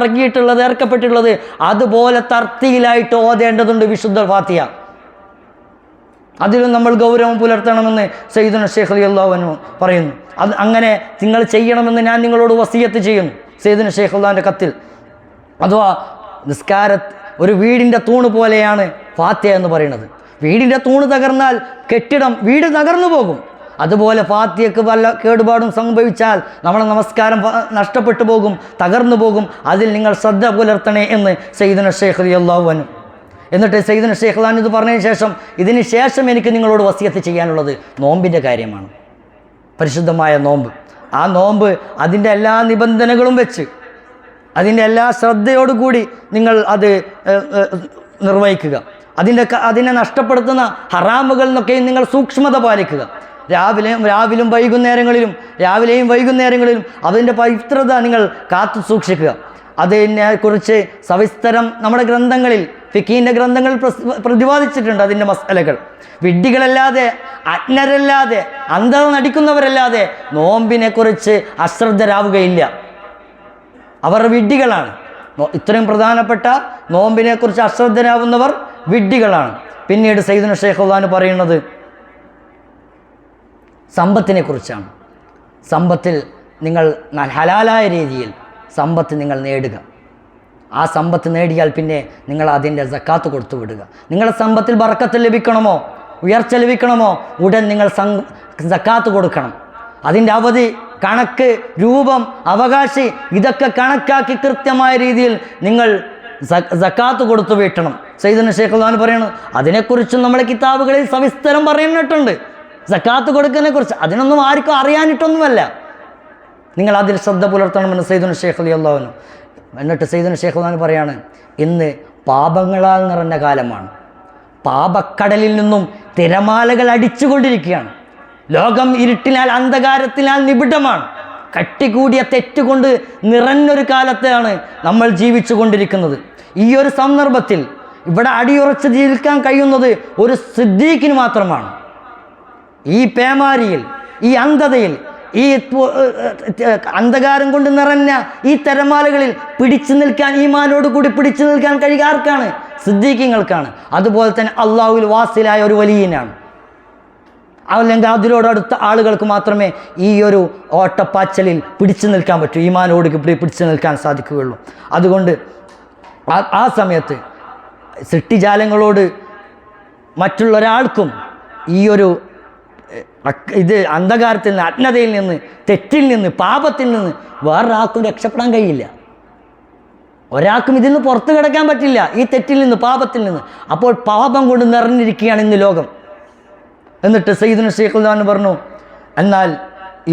ഇറക്കപ്പെട്ടിട്ടുള്ളത്, അതുപോലെ തർത്തീലായിട്ട് ഓതേണ്ടതുണ്ട് വിശുദ്ധ ഫാത്തിഹ. അതിലും നമ്മൾ ഗൗരവം പുലർത്തണമെന്ന് സയ്യിദുന ശൈഖ് റളിയല്ലാഹു അൻഹു പറയുന്നു. അത് അങ്ങനെ നിങ്ങൾ ചെയ്യണമെന്ന് ഞാൻ നിങ്ങളോട് വസിയത്ത് ചെയ്യുന്നു സയ്യിദുന ശൈഖ് അള്ളാഹിൻ്റെ കത്തിൽ. അഥവാ ഒരു വീടിൻ്റെ തൂണ് പോലെയാണ് ഫാത്തിഹ എന്ന് പറയുന്നത്. വീടിൻ്റെ തൂണ് തകർന്നാൽ വീട് തകർന്നു പോകും. അതുപോലെ ഫാത്തിഹയ്ക്ക് വല്ല കേടുപാടും സംഭവിച്ചാൽ നമ്മളെ നമസ്കാരം നഷ്ടപ്പെട്ടു പോകും, തകർന്നു പോകും. അതിൽ നിങ്ങൾ ശ്രദ്ധ പുലർത്തണേ എന്ന് സയ്യിദുന ശൈഖ് റളിയല്ലാഹു അൻഹു. എന്നിട്ട് സയ്യിദുന ശൈഖ് അള്ളാഹു ഇത് പറഞ്ഞതിന് ശേഷം ഇതിന് ശേഷം എനിക്ക് നിങ്ങളോട് വസിയത്ത് ചെയ്യാനുള്ളത് നോമ്പിൻ്റെ കാര്യമാണ്. പരിശുദ്ധമായ നോമ്പ്, ആ നോമ്പ് അതിൻ്റെ എല്ലാ നിബന്ധനകളും വെച്ച് അതിൻ്റെ എല്ലാ ശ്രദ്ധയോടുകൂടി നിങ്ങൾ അത് നിർവഹിക്കുക. അതിനെ നഷ്ടപ്പെടുത്തുന്ന ഹറാമുകളിൽ നിന്നൊക്കെയും നിങ്ങൾ സൂക്ഷ്മത പാലിക്കുക. രാവിലെയും വൈകുന്നേരങ്ങളിലും അതിൻ്റെ പവിത്രത നിങ്ങൾ കാത്തു സൂക്ഷിക്കുക. അതിനെക്കുറിച്ച് സവിസ്തരം നമ്മുടെ ഗ്രന്ഥങ്ങളിൽ, ഫിഖീൻ്റെ ഗ്രന്ഥങ്ങളിൽ പ്രതിപാദിച്ചിട്ടുണ്ട് അതിൻ്റെ മസലകൾ. വിഡ്ഢികളല്ലാതെ, അജ്ഞരല്ലാതെ, അന്ധത നടിക്കുന്നവരല്ലാതെ നോമ്പിനെക്കുറിച്ച് അശ്രദ്ധരാവുകയില്ല. അവർ വിഡ്ഢികളാണ്. ഇത്രയും പ്രധാനപ്പെട്ട നോമ്പിനെക്കുറിച്ച് അശ്രദ്ധരാവുന്നവർ വിഡ്ഢികളാണ്. പിന്നീട് സയ്യിദുന ശൈഖ് അള്ളാഹു പറയുന്നത് സമ്പത്തിനെ കുറിച്ചാണ്. സമ്പത്തിൽ നിങ്ങൾ ഹലാലായ രീതിയിൽ സമ്പത്ത് നിങ്ങൾ നേടുക. ആ സമ്പത്ത് നേടിയാൽ പിന്നെ നിങ്ങൾ അതിൻ്റെ സക്കാത്ത് കൊടുത്തു വിടുക. നിങ്ങളുടെ സമ്പത്തിൽ ബർക്കത്ത് ലഭിക്കണമോ, ഉയർച്ച ലഭിക്കണമോ, ഉടൻ നിങ്ങൾ സക്കാത്ത് കൊടുക്കണം. അതിൻ്റെ അവധി, കണക്ക്, രൂപം, അവകാശി ഇതൊക്കെ കണക്കാക്കി കൃത്യമായ രീതിയിൽ നിങ്ങൾ സക്കാത്ത് കൊടുത്തു വീട്ടണം. സയ്യിദുന ശൈഖ് അള്ളാഹു പറയുന്നത് അതിനെക്കുറിച്ചും നമ്മുടെ കിതാബുകളിൽ സവിസ്തരം പറയുന്നിട്ടുണ്ട്. സക്കാത്ത് കൊടുക്കുന്നതിനെക്കുറിച്ച് അതിനൊന്നും ആർക്കും അറിയാനിട്ടൊന്നുമല്ല. നിങ്ങൾ അതിൽ ശ്രദ്ധ പുലർത്തണമെന്ന് സയ്യിദുന ശൈഖ് റളിയല്ലാഹു അൻഹു. എന്നിട്ട് സയ്യിദുന ശൈഖ് അള്ളാഹു പറയാണ്, ഇന്ന് പാപങ്ങളാൽ നിറഞ്ഞ കാലമാണ്. പാപക്കടലിൽ നിന്നും തിരമാലകൾ അടിച്ചുകൊണ്ടിരിക്കുകയാണ്. ലോകം ഇരുട്ടിനാൽ, അന്ധകാരത്തിനാൽ നിബിഡമാണ്. കട്ടികൂടിയ തെറ്റുകൊണ്ട് നിറഞ്ഞൊരു കാലത്താണ് നമ്മൾ ജീവിച്ചു കൊണ്ടിരിക്കുന്നത്. ഈ ഒരു സന്ദർഭത്തിൽ ഇവിടെ അടിയുറച്ച് ജീവിക്കാൻ കഴിയുന്നത് ഒരു സിദ്ദീഖിന് മാത്രമാണ്. ഈ പേമാരിയിൽ, ഈ അന്ധതയിൽ, ഈ അന്ധകാരം കൊണ്ട് നിറഞ്ഞ ഈ തിരമാലകളിൽ പിടിച്ചു നിൽക്കാൻ, ഈമാനോടുകൂടി പിടിച്ചു നിൽക്കാൻ കഴിയുക ആർക്കാണ്? സിദ്ദീഖീങ്ങൾക്കാണ്. അതുപോലെ തന്നെ അള്ളാഹുവിൽ വാസിലായ ഒരു വലിയനാണ്. അല്ലെങ്കിൽ അതിനോടടുത്ത ആളുകൾക്ക് മാത്രമേ ഈ ഒരു ഓട്ടപ്പാച്ചലിൽ പിടിച്ചു നിൽക്കാൻ പറ്റൂ, ഈമാനോട് പിടിച്ചു നിൽക്കാൻ സാധിക്കുകയുള്ളൂ. അതുകൊണ്ട് ആ സമയത്ത് സൃഷ്ടിജാലങ്ങളോട് മറ്റുള്ളൊരാൾക്കും ഈ ഒരു അന്ധകാരത്തിൽ നിന്ന്, അജ്ഞതയിൽ നിന്ന്, തെറ്റിൽ നിന്ന്, പാപത്തിൽ നിന്ന് വേറൊരാൾക്കും രക്ഷപ്പെടാൻ കഴിയില്ല. ഒരാൾക്കും ഇതിൽ നിന്ന് പുറത്തു കിടക്കാൻ പറ്റില്ല, ഈ തെറ്റിൽ നിന്ന്, പാപത്തിൽ നിന്ന്. അപ്പോൾ പാപം കൊണ്ട് നിറഞ്ഞിരിക്കുകയാണ് ഇന്ന് ലോകം. എന്നിട്ട് സയ്യിദുന ശൈഖ് അള്ളാഹു പറഞ്ഞു, എന്നാൽ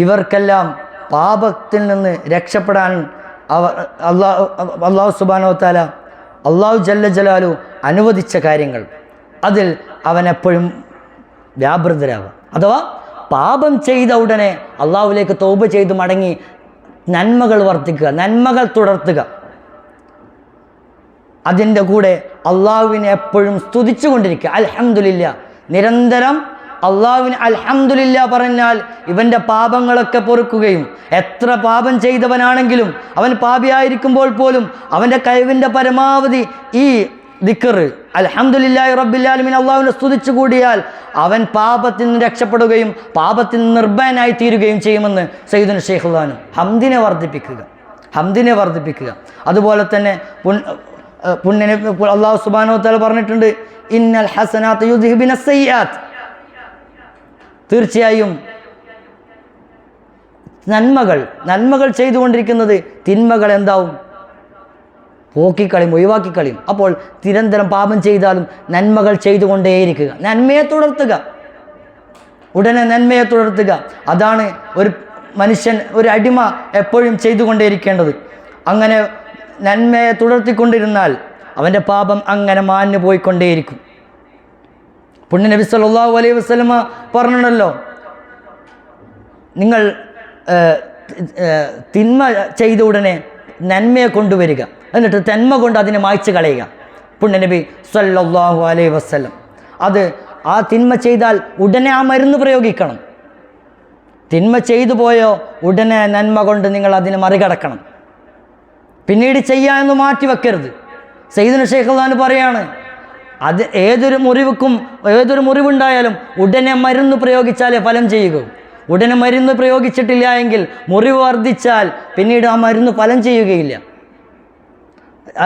ഇവർക്കെല്ലാം പാപത്തിൽ നിന്ന് രക്ഷപ്പെടാൻ അല്ലാഹു സുബ്ഹാനഹു വ തആല, അല്ലാഹു ജല്ല ജലാലു അനുവദിച്ച കാര്യങ്ങൾ, അതിൽ അവനെപ്പോഴും വ്യാപൃതരാവുക. അഥവാ പാപം ചെയ്ത ഉടനെ അള്ളാഹുവിലേക്ക് തൗബ ചെയ്ത് മടങ്ങി നന്മകൾ വർദ്ധിക്കുക, നന്മകൾ തുടർത്തുക. അതിൻ്റെ കൂടെ അള്ളാഹുവിനെ എപ്പോഴും സ്തുതിച്ചു കൊണ്ടിരിക്കുക. അൽഹംദുലില്ലാ, നിരന്തരം അള്ളാഹുവിന് അൽഹംദുലില്ലാ പറഞ്ഞാൽ ഇവൻ്റെ പാപങ്ങളൊക്കെ പൊറുക്കുകയും, എത്ര പാപം ചെയ്തവനാണെങ്കിലും അവൻ പാപിയായിരിക്കുമ്പോൾ പോലും അവൻ്റെ കഴിവിൻ്റെ പരമാവധി ഈ ദിക്ർ അൽഹംദുലില്ലാഹി റബ്ബിൽ ആലമീൻ അള്ളാഹുവിനെ സ്തുതിച്ചു കൂടിയാൽ അവൻ പാപത്തിൽ നിന്ന് രക്ഷപ്പെടുകയും പാപത്തിൽ നിന്ന് നിർഭയനായി തീരുകയും ചെയ്യുമെന്ന് സയ്യിദുന ശൈഖ് അള്ളാഹു. ഹംദിനെ വർദ്ധിപ്പിക്കുക. അതുപോലെ തന്നെ പുണ്യനെ അല്ലാഹു സുബ്ഹാനഹു വ തആല പറഞ്ഞിട്ടുണ്ട്, ഇന്നൽ ഹസനാത്ത് യുദ്ഹിബിന സയ്യാത്ത്. തീർച്ചയായും നന്മകൾ ചെയ്തുകൊണ്ടിരിക്കുന്നത് തിന്മകൾ എന്താവും? പോക്കിക്കളയും, ഒഴിവാക്കിക്കളയും. അപ്പോൾ നിരന്തരം പാപം ചെയ്താലും നന്മകൾ ചെയ്തുകൊണ്ടേയിരിക്കുക, നന്മയെ തുടർത്തുക. അതാണ് ഒരു മനുഷ്യൻ, ഒരു അടിമ എപ്പോഴും ചെയ്തുകൊണ്ടേയിരിക്കേണ്ടത്. അങ്ങനെ നന്മയെ തുടർത്തിക്കൊണ്ടിരുന്നാൽ അവൻ്റെ പാപം അങ്ങനെ മാഞ്ഞു പോയിക്കൊണ്ടേയിരിക്കും. പുണ്യ നബി സല്ലല്ലാഹു അലൈഹി വസല്ലമ പറഞ്ഞല്ലോ, നിങ്ങൾ തിന്മ ചെയ്ത ഉടനെ നന്മയെ കൊണ്ടുവരിക, എന്നിട്ട് തന്മ കൊണ്ട് അതിനെ മായ്ച്ചു കളയുക. പുണ്യ നബി സല്ലല്ലാഹു അലൈഹി വസല്ലം അത് ആ തിന്മ ചെയ്താൽ ഉടനെ ആ മരുന്ന് പ്രയോഗിക്കണം. തിന്മ ചെയ്തു പോയോ ഉടനെ നന്മ കൊണ്ട് നിങ്ങൾ അതിനെ മറികടക്കണം. പിന്നീട് ചെയ്യാമെന്ന് മാറ്റിവെക്കരുത്. സയ്യിദുന ശൈഖ് അൽബാനി പറയാണ്, അത് ഏതൊരു മുറിവുണ്ടായാലും ഉടനെ മരുന്ന് പ്രയോഗിച്ചാലേ ഫലം ചെയ്യുക. ഉടനെ മരുന്ന് പ്രയോഗിച്ചിട്ടില്ല എങ്കിൽ മുറിവ് വർദ്ധിച്ചാൽ പിന്നീട് ആ മരുന്ന് ഫലം ചെയ്യുകയില്ല.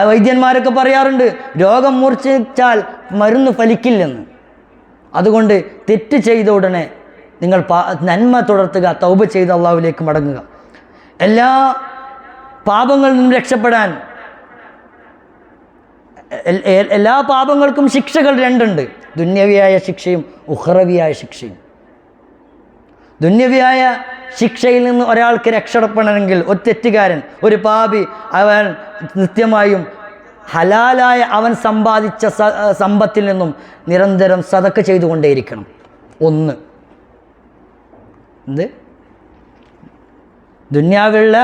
വൈദ്യന്മാരൊക്കെ പറയാറുണ്ട്, രോഗം മൂർച്ഛിച്ചാൽ മരുന്ന് ഫലിക്കില്ലെന്ന്. അതുകൊണ്ട് തെറ്റ് ചെയ്ത ഉടനെ നിങ്ങൾ നന്മ തുടർത്തുക, തൗബ ചെയ്ത് അള്ളാഹുവിലേക്ക് മടങ്ങുക. എല്ലാ പാപങ്ങളിൽ നിന്നും രക്ഷപ്പെടാൻ, എല്ലാ പാപങ്ങൾക്കും ശിക്ഷകൾ രണ്ടുണ്ട്, ദുന്യവിയായ ശിക്ഷയും ഉഖ്റവിയായ ശിക്ഷയും. ദുന്യവിയായ ശിക്ഷയിൽ നിന്ന് ഒരാൾക്ക് രക്ഷപ്പെടണമെങ്കിൽ, ഒരു തെറ്റുകാരൻ, ഒരു പാപി, അവൻ നിത്യമായും ഹലാലായ അവൻ സമ്പാദിച്ച സമ്പത്തിൽ നിന്നും നിരന്തരം സദഖ ചെയ്തുകൊണ്ടേയിരിക്കണം. ഒന്ന്, എന്ത് ദുന്യാവിലുള്ള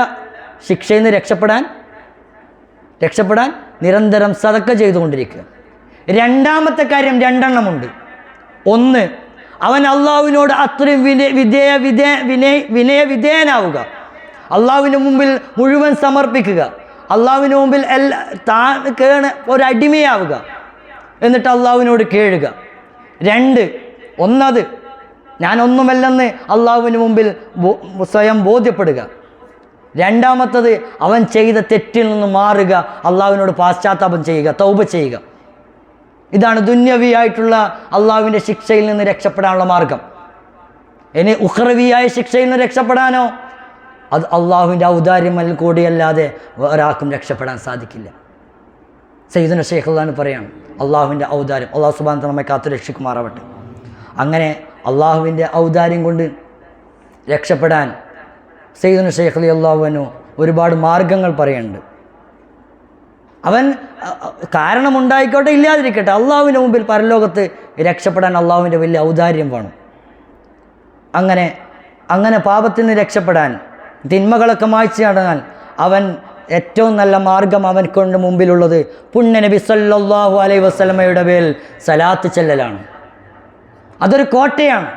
ശിക്ഷയിൽ നിന്ന് രക്ഷപ്പെടാൻ നിരന്തരം സദഖ ചെയ്തുകൊണ്ടിരിക്കുക. രണ്ടാമത്തെ കാര്യം രണ്ടെണ്ണമുണ്ട്. ഒന്ന്, അവൻ അള്ളാഹുവിനോട് അത്രയും വിനയവിധേയനാവുക, അള്ളാഹുവിന് മുമ്പിൽ മുഴുവൻ സമർപ്പിക്കുക, അള്ളാഹുവിന് മുമ്പിൽ ഒരടിമയാവുക, എന്നിട്ട് അള്ളാഹുവിനോട് കേഴുക. രണ്ട്, ഒന്നത് ഞാനൊന്നുമല്ലെന്ന് അള്ളാഹുവിന് മുമ്പിൽ സ്വയം ബോധ്യപ്പെടുക. രണ്ടാമത്തത് അവൻ ചെയ്ത തെറ്റിൽ നിന്ന് മാറുക, അള്ളാഹുവിനോട് പാശ്ചാത്താപം ചെയ്യുക, തൗബ ചെയ്യുക. ഇതാണ് ദുന്യവിയായിട്ടുള്ള അള്ളാഹുവിൻ്റെ ശിക്ഷയിൽ നിന്ന് രക്ഷപ്പെടാനുള്ള മാർഗം. ഇനി ഉഖ്റവിയായ ശിക്ഷയിൽ നിന്ന് രക്ഷപ്പെടാനോ, അത് അള്ളാഹുവിൻ്റെ ഔദാര്യം കൂടിയല്ലാതെ ഒരാൾക്കും രക്ഷപ്പെടാൻ സാധിക്കില്ല. സയ്യിദുന ശൈഖ് അൽബാനി പറയാണ്, അള്ളാഹുവിൻ്റെ ഔദാര്യം, അള്ളാഹു സുബ്ഹാനഹു വ തആല നമ്മെ കാത്തു രക്ഷിക്കുമാറാവട്ടെ. അങ്ങനെ അള്ളാഹുവിൻ്റെ ഔദാര്യം കൊണ്ട് രക്ഷപ്പെടാൻ സയ്യിദുന ശൈഖ് റളിയല്ലാഹു അൻഹു ഒരുപാട് മാർഗങ്ങൾ പറയുന്നുണ്ട്. അവൻ കാരണമുണ്ടായിക്കോട്ടെ ഇല്ലാതിരിക്കട്ടെ, അള്ളാഹുവിൻ്റെ മുമ്പിൽ പരലോകത്ത് രക്ഷപ്പെടാൻ അള്ളാഹുവിൻ്റെ വലിയ ഔദാര്യം വേണം. അങ്ങനെ പാപത്തിൽ നിന്ന് രക്ഷപ്പെടാൻ, തിന്മകളൊക്കെ മായ്ച്ചു നടന്നാൽ അവൻ ഏറ്റവും നല്ല മാർഗം അവൻക്കൊണ്ട് മുമ്പിലുള്ളത് പുണ്യ നബി സല്ലല്ലാഹു അലൈഹി വസല്ലമയുടെ മേൽ സലാത്ത് ചെല്ലലാണ്. അതൊരു കോട്ടയാണ്.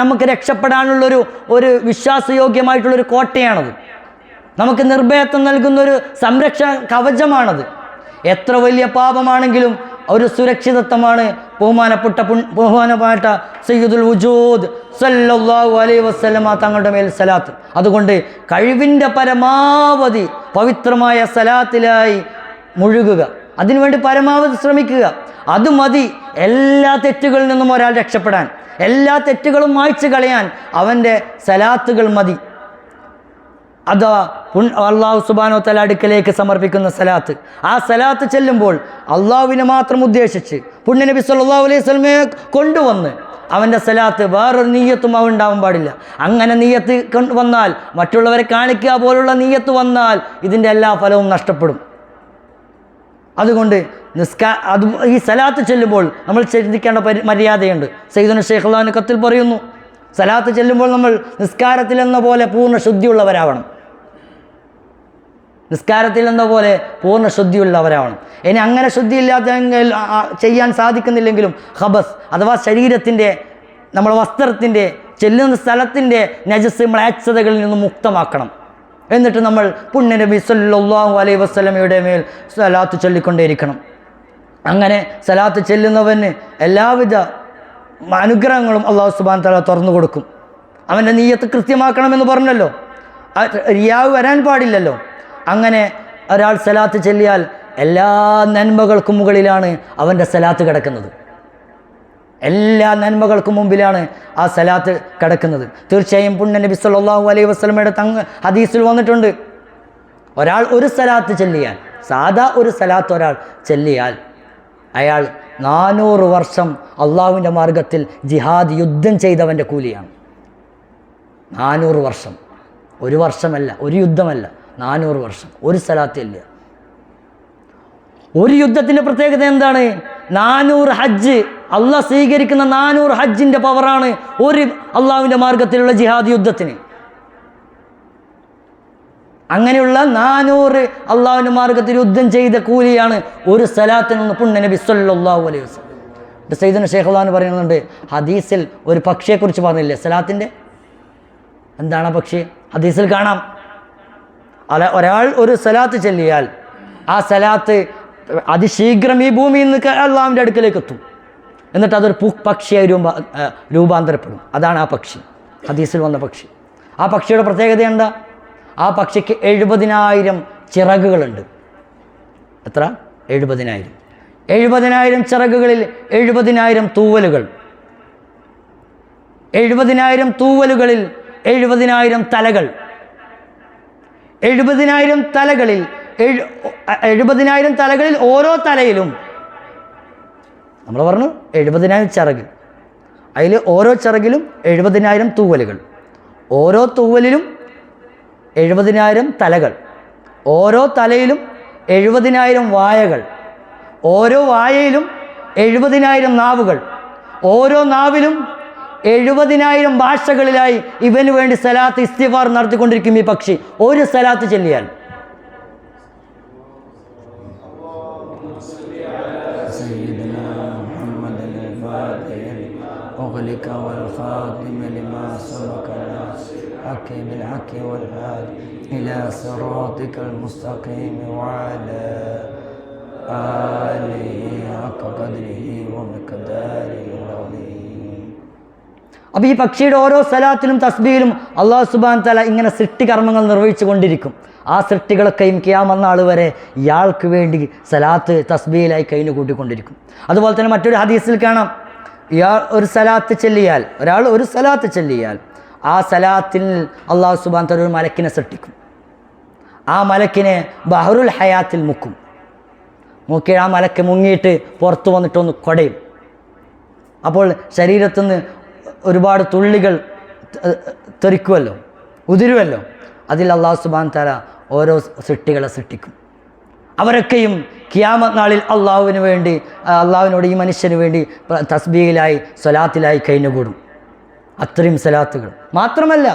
നമുക്ക് രക്ഷപ്പെടാനുള്ളൊരു വിശ്വാസയോഗ്യമായിട്ടുള്ളൊരു കോട്ടയാണത്. നമുക്ക് നിർഭയത്വം നൽകുന്നൊരു സംരക്ഷണ കവചമാണത്. എത്ര വലിയ പാപമാണെങ്കിലും ഒരു സുരക്ഷിതത്വമാണ് ബഹുമാനപ്പെട്ട സയ്യിദുൽ വജൂദ് സല്ലല്ലാഹു അലൈഹി വസല്ലമ തങ്ങളുടെ മേൽ സലാത്ത്. അതുകൊണ്ട് കഴിവിൻ്റെ പരമാവധി പവിത്രമായ സലാത്തിലായി മുഴുകുക, അതിനുവേണ്ടി പരമാവധി ശ്രമിക്കുക. അത് മതി എല്ലാ തെറ്റുകളിൽ നിന്നും ഒരാൾ രക്ഷപ്പെടാൻ. എല്ലാ തെറ്റുകളും മായ്ച്ചു കളയാൻ അവൻ്റെ സലാത്തുകൾ മതി. അഥവാ അള്ളാഹു സുബ്ഹാനഹു വ തആല അടുക്കലേക്ക് സമർപ്പിക്കുന്ന സലാത്ത്. ആ സലാത്ത് ചെല്ലുമ്പോൾ അള്ളാഹുവിനെ മാത്രം ഉദ്ദേശിച്ച് പുണ്യ നബി സല്ലല്ലാഹു അലൈഹി വസല്ലമയെ കൊണ്ടുവന്ന് അവൻ്റെ സലാത്ത്, വേറൊരു നീയത്തും അവൻ ഉണ്ടാവാൻ പാടില്ല. അങ്ങനെ നീയത്ത് വന്നാൽ, മറ്റുള്ളവരെ കാണിക്കുക പോലുള്ള നീയത്ത് വന്നാൽ ഇതിൻ്റെ എല്ലാ ഫലവും നഷ്ടപ്പെടും. അതുകൊണ്ട് ഈ സലാത്ത് ചെല്ലുമ്പോൾ നമ്മൾ ശ്രദ്ധിക്കേണ്ട മര്യാദയുണ്ട്. സയ്യിദുന ശൈഖ് അൽബാനി കത്തിൽ പറയുന്നു, സലാത്ത് ചെല്ലുമ്പോൾ നമ്മൾ നിസ്കാരത്തിലെന്ന പോലെ പൂർണ്ണ ശുദ്ധിയുള്ളവരാവണം. പൂർണ്ണ ശുദ്ധിയുള്ളവരാവണം. ഇനി അങ്ങനെ ശുദ്ധിയില്ലാത്ത ചെയ്യാൻ സാധിക്കുന്നില്ലെങ്കിലും ഖബസ് അഥവാ ശരീരത്തിൻ്റെ, നമ്മുടെ വസ്ത്രത്തിൻ്റെ, ചെല്ലുന്ന സ്ഥലത്തിൻ്റെ നജസ്, മ്ലേച്ഛതകളിൽ നിന്നും മുക്തമാക്കണം. എന്നിട്ട് നമ്മൾ പുണ്യ നബി സല്ലല്ലാഹു അലൈഹി വസല്ലമയുടെ മേൽ സലാത്ത് ചൊല്ലിക്കൊണ്ടേയിരിക്കണം. അങ്ങനെ സലാത്ത് ചെല്ലുന്നവന് എല്ലാവിധ അനുഗ്രഹങ്ങളും അള്ളാഹു സുബ്ഹാനഹു വ തആല തുറന്നു കൊടുക്കും. അവൻ്റെ നീയത്ത് കൃത്യമാക്കണമെന്ന് പറഞ്ഞല്ലോ, റിയാവ് വരാൻ പാടില്ലല്ലോ. അങ്ങനെ ഒരാൾ സലാത്ത് ചൊല്ലിയാൽ എല്ലാ നന്മകൾക്കും മുകളിലാണ് അവൻ്റെ സലാത്ത് കിടക്കുന്നത്. എല്ലാ നന്മകൾക്കും മുമ്പിലാണ് ആ സലാത്ത് കിടക്കുന്നത്. തീർച്ചയായും പുണ്യ നബി സല്ലല്ലാഹു അലൈഹി വസല്ലമയുടെ ഹദീസിൽ വന്നിട്ടുണ്ട്, ഒരാൾ ഒരു സലാത്ത് ചൊല്ലിയാൽ, സാധാ ഒരു സലാത്ത് ഒരാൾ ചൊല്ലിയാൽ അയാൾ 400 വർഷം അള്ളാഹുവിൻ്റെ മാർഗത്തിൽ ജിഹാദ് യുദ്ധം ചെയ്തവൻ്റെ കൂലിയാണ്. 400 വർഷം. ഒരു വർഷമല്ല, ഒരു യുദ്ധമല്ല, 400 വർഷം, ഒരു സലാത്തില്ല. ഒരു യുദ്ധത്തിൻ്റെ പ്രത്യേകത എന്താണ്? 400 ഹജ്ജ്, അള്ളാഹ് സ്വീകരിക്കുന്ന 400 ഹജ്ജിൻ്റെ പവറാണ് ഒരു അള്ളാഹുവിൻ്റെ മാർഗത്തിലുള്ള ജിഹാദ് യുദ്ധത്തിന്. അങ്ങനെയുള്ള 400 അള്ളാഹുവിൻ്റെ മാർഗത്തിൽ യുദ്ധം ചെയ്ത കൂലിയാണ് ഒരു സലാത്തിനെന്ന് പുണ്യ നബി സല്ലല്ലാഹു അലൈഹി വസല്ലം. സയ്യിദുനാ ശൈഖ് അള്ളാഹു പറയുന്നുണ്ട്, ഹദീസിൽ ഒരു പക്ഷിയെക്കുറിച്ച് പറഞ്ഞില്ലേ സലാത്തിൻ്റെ? എന്താണ് ആ പക്ഷി? ഹദീസിൽ കാണാം, ഒരാൾ ഒരു സലാത്ത് ചൊല്ലിയാൽ ആ സലാത്ത് അതിശീഘ്രം ഈ ഭൂമിയിൽ നിന്ന് അള്ളാഹുവിൻ്റെ അടുക്കലേക്ക് എത്തും. എന്നിട്ട് അതൊരു പക്ഷിയായി രൂപാന്തരപ്പെടും. അതാണ് ആ പക്ഷി, ഹദീസിൽ വന്ന പക്ഷി. ആ പക്ഷിയുടെ പ്രത്യേകത എന്താ? ആ പക്ഷിക്ക് 70,000 ചിറകുകളുണ്ട്. എത്ര? 70,000. 70,000 ചിറകുകളിൽ 70,000 തൂവലുകൾ. 70,000 തൂവലുകളിൽ 70,000 തലകൾ. 70,000 തലകളിൽ 70,000 തലകളിൽ ഓരോ തലയിലും നമ്മൾ പറഞ്ഞു 70,000 ചിറക്. അതിൽ ഓരോ ചിറകിലും 70,000 തൂവലുകൾ. ഓരോ തൂവലിലും 70,000 തലകൾ. ഓരോ തലയിലും 70,000 വായകൾ. ഓരോ വായയിലും 70,000 നാവുകൾ. ഓരോ നാവിലും 70,000 ഭാഷകളിലായി ഇവന് വേണ്ടി സലാത്ത് ഇസ്തിഗ്ഫാർ നടത്തിക്കൊണ്ടിരിക്കും ഈ പക്ഷി. ഒരു സലാത്ത് ചൊല്ലിയാൽ അപ്പോൾ ഈ പക്ഷിയുടെ ഓരോ സലാത്തിലും തസ്ബീഹിലും അല്ലാഹു സുബ്ഹാനഹു വ തആല ഇങ്ങനെ സൃഷ്ടികർമ്മങ്ങൾ നിർവഹിച്ചു കൊണ്ടിരിക്കും. ആ സൃഷ്ടികളൊക്കെയും ഖിയാമത്ത് നാൾ വരെ ഇയാൾക്ക് വേണ്ടി സലാത്ത് തസ്ബീഹിലായി കഴിഞ്ഞു കൂട്ടിക്കൊണ്ടിരിക്കും. അതുപോലെ തന്നെ മറ്റൊരു ഹദീസിൽ കാണാം, ഒരാൾ ഒരു സലാത്ത് ചൊല്ലിയാൽ ആ സലാത്തിൽ അല്ലാഹു സുബ്ഹാനഹു വ തആല ഒരു മലക്കിനെ സൃഷ്ടിക്കും. ആ മലക്കിനെ ബഹറുൽ ഹയാത്തിൽ മുക്കി ആ മലക്ക് മുങ്ങിയിട്ട് പുറത്തു വന്നിട്ടൊന്ന് കുടയും. അപ്പോൾ ശരീരത്തു നിന്ന് ഒരുപാട് തുള്ളികൾ തെറിക്കുമല്ലോ, ഉതിരുമല്ലോ. അതിൽ അല്ലാഹു സുബ്ഹാനഹു വ തആല ഓരോ സൃഷ്ടികളെ സൃഷ്ടിക്കും. അവരൊക്കെയും ഖിയാമത്ത് നാളിൽ അള്ളാഹുവിന് വേണ്ടി, അള്ളാഹുവിനോട് ഈ മനുഷ്യന് വേണ്ടി തസ്ബീഹിലായി സ്വലാത്തിലായി കഴിഞ്ഞുകൂടും. അത്രയും സലാത്തുകൾ മാത്രമല്ല,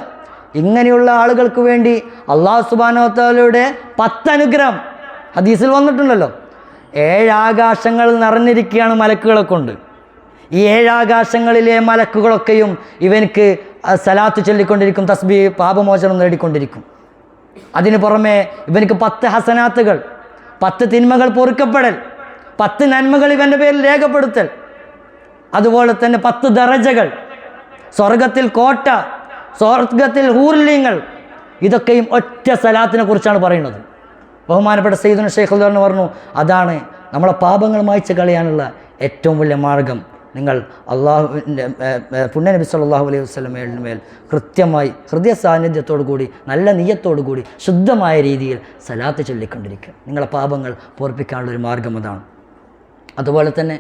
ഇങ്ങനെയുള്ള ആളുകൾക്ക് വേണ്ടി അല്ലാഹു സുബ്ഹാനഹു വ തആലയുടെ 10 അനുഗ്രഹം ഹദീസിൽ വന്നിട്ടുണ്ടല്ലോ. 7 ആകാശങ്ങൾ നിറഞ്ഞിരിക്കുകയാണ് മലക്കുകളെ കൊണ്ട്. ഈ 7 ആകാശങ്ങളിലെ മലക്കുകളൊക്കെയും ഇവനക്ക് സലാത്ത് ചൊല്ലിക്കൊണ്ടിരിക്കും, തസ്ബീഹ് പാപമോചനം നേടിക്കൊണ്ടിരിക്കും. അതിന് പുറമെ ഇവനക്ക് 10 ഹസനാത്തുകൾ, 10 തിന്മകൾ പൊറുക്കപ്പെടൽ, 10 നന്മകൾ ഇവൻ്റെ പേരിൽ രേഖപ്പെടുത്തൽ. അതുപോലെ തന്നെ 10 ദറജകൾ, സ്വർഗത്തിൽ കോട്ട, സ്വർഗത്തിൽ ഹൂർലിങ്ങൾ. ഇതൊക്കെയും ഒറ്റ സലാത്തിനെ കുറിച്ചാണ് പറയുന്നത്. ബഹുമാനപ്പെട്ട സയ്യിദുനാ ശൈഖ് അൽബാനി പറഞ്ഞു, അതാണ് നമ്മളെ പാപങ്ങൾ മായ്ച്ച് കളയാനുള്ള ഏറ്റവും വലിയ മാർഗം. നിങ്ങൾ അള്ളാഹുവിൻ്റെ പുണ്യ നബി സല്ലല്ലാഹു അലൈഹി വസല്ലമയുടെ മേൽ കൃത്യമായി ഹൃദയ സാന്നിധ്യത്തോടു കൂടി, നല്ല നിയ്യത്തോടു കൂടി, ശുദ്ധമായ രീതിയിൽ സലാത്ത് ചൊല്ലിക്കൊണ്ടിരിക്കുക. നിങ്ങളെ പാപങ്ങൾ പൂർപ്പിക്കാനുള്ളൊരു മാർഗം അതാണ്. അതുപോലെ തന്നെ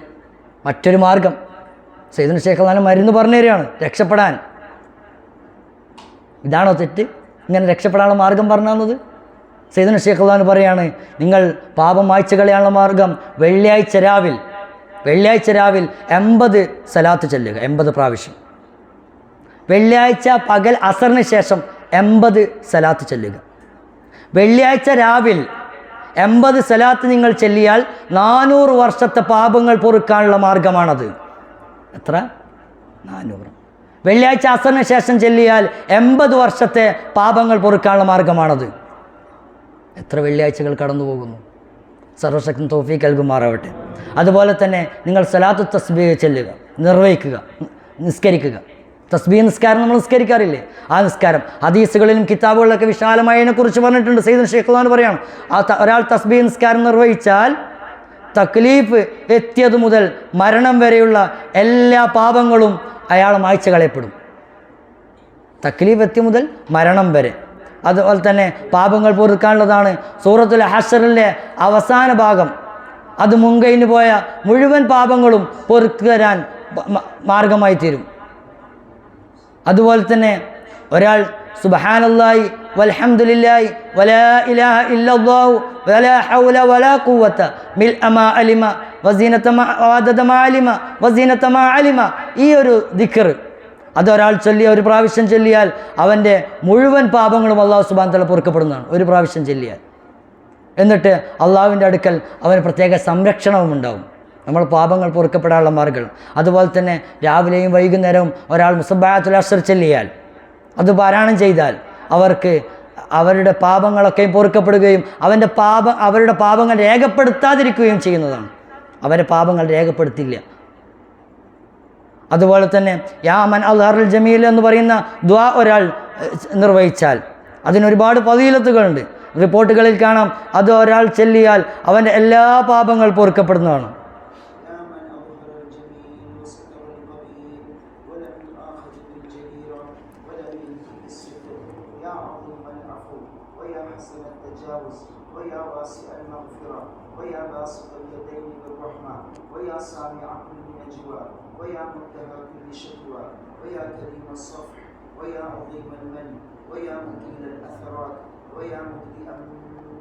മറ്റൊരു മാർഗം സയ്യിദുനാ ശൈഖ് അൽബാനി മരുന്ന് പറഞ്ഞു തരികയാണ് രക്ഷപ്പെടാൻ. ഇതാണോ തെറ്റ്? ഇങ്ങനെ രക്ഷപ്പെടാനുള്ള മാർഗം പറഞ്ഞു തന്നത്? സയ്യിദുനാ ശൈഖ് അൽബാനി പറയാണ്, നിങ്ങൾ പാപം മായ്ച്ച് കളയാനുള്ള മാർഗം വെള്ളിയാഴ്ച രാവിൽ 80 സലാത്ത് ചൊല്ലുക, 80 പ്രാവശ്യം. വെള്ളിയാഴ്ച പകൽ അസറിന് ശേഷം 80 സലാത്ത് ചൊല്ലുക. വെള്ളിയാഴ്ച രാവിൽ 80 സലാത്ത് നിങ്ങൾ ചൊല്ലിയാൽ 400 വർഷത്തെ പാപങ്ങൾ പൊറുക്കാനുള്ള മാർഗമാണത്. എത്ര? 400. വെള്ളിയാഴ്ച അസറിന് ശേഷം ചൊല്ലിയാൽ 80 വർഷത്തെ പാപങ്ങൾ പൊറുക്കാനുള്ള മാർഗമാണത്. എത്ര വെള്ളിയാഴ്ചകൾ കടന്നു പോകുന്നു. സർവശക്തൻ തൗഫീഖ് നൽകുമാറാവട്ടെ. അതുപോലെ തന്നെ നിങ്ങൾ സലാത്തു തസ്ബീഹ് ചൊല്ലുക, നിർവഹിക്കുക, നിസ്കരിക്കുക. തസ്ബീഹ് നിസ്കാരം നമ്മൾ നിസ്കരിക്കാറില്ലേ? ആ നിസ്കാരം ഹദീസുകളിലും കിതാബുകളിലൊക്കെ വിശാലമായി അതിനെക്കുറിച്ച് പറഞ്ഞിട്ടുണ്ട്. സയ്യിദുനാ ശൈഖ് അൽബാനി പറയാണ്, ഒരാൾ തസ്ബീഹ് നിസ്കാരം നിർവഹിച്ചാൽ തക്ലീഫ് എത്തിയത് മുതൽ മരണം വരെയുള്ള എല്ലാ പാപങ്ങളും അയാൾ മായ്ച്ച് കളയപ്പെടും. തക്ലീഫ് എത്തിയ മുതൽ മരണം വരെ. അതുപോലെ തന്നെ പാപങ്ങൾ പൊറുക്കാനുള്ളതാണ് സൂറത്തുൽ ഹശ്റിലെ അവസാന ഭാഗം. അത് മുൻകഴിഞ്ഞു പോയ മുഴുവൻ പാപങ്ങളും പൊറുക്കരാൻ മാർഗമായി തീരും. അതുപോലെ തന്നെ ഒരാൾ സുബ്ഹാനല്ലാഹി വൽഹംദുലില്ലാഹി വലാ ഇലാഹ ഇല്ലല്ലാഹു വലാ ഹൗല വലാ ഖുവത മിൽഅ മാ അലിമ വസീനത മാ വഅദദ മാ അലിമ വസീനത മാ അലിമ, ഈ ഒരു ദിക്ർ അതൊരാൾ ചൊല്ലിയ, ഒരു പ്രാവശ്യം ചൊല്ലിയാൽ അവൻ്റെ മുഴുവൻ പാപങ്ങളും അല്ലാഹു സുബ്ഹാനഹു വ തആല പൊറുക്കപ്പെടുന്നതാണ്, ഒരു പ്രാവശ്യം ചൊല്ലിയാൽ. എന്നിട്ട് അള്ളാഹുവിൻ്റെ അടുക്കൽ അവന് പ്രത്യേക സംരക്ഷണവും ഉണ്ടാവും, നമ്മൾ പാപങ്ങൾ പൊറുക്കപ്പെടാനുള്ള മാർഗ്ഗങ്ങൾ. അതുപോലെ തന്നെ രാവിലെയും വൈകുന്നേരവും ഒരാൾ മുസബ്ബാത്തുൽ അസ്ർ ചൊല്ലിയാൽ, അത് പാരായണം ചെയ്താൽ അവർക്ക് അവരുടെ പാപങ്ങളൊക്കെയും പൊറുക്കപ്പെടുകയും അവരുടെ പാപങ്ങൾ രേഖപ്പെടുത്താതിരിക്കുകയും ചെയ്യുന്നതാണ്. അവരെ പാപങ്ങൾ രേഖപ്പെടുത്തില്ല. അതുപോലെ തന്നെ യാ മൻ അൽഹറുൽ ജമീൽ എന്ന് പറയുന്ന ദുആ ഒരാൾ നിർവഹിച്ചാൽ അതിനൊരുപാട് ഫളീലത്തുകളുണ്ട്. റിപ്പോർട്ടുകളിൽ കാണാം, അത് ഒരാൾ ചൊല്ലിയാൽ അവൻ്റെ എല്ലാ പാപങ്ങൾ പൊറുക്കപ്പെടുന്നതാണ്. ويا مبدئا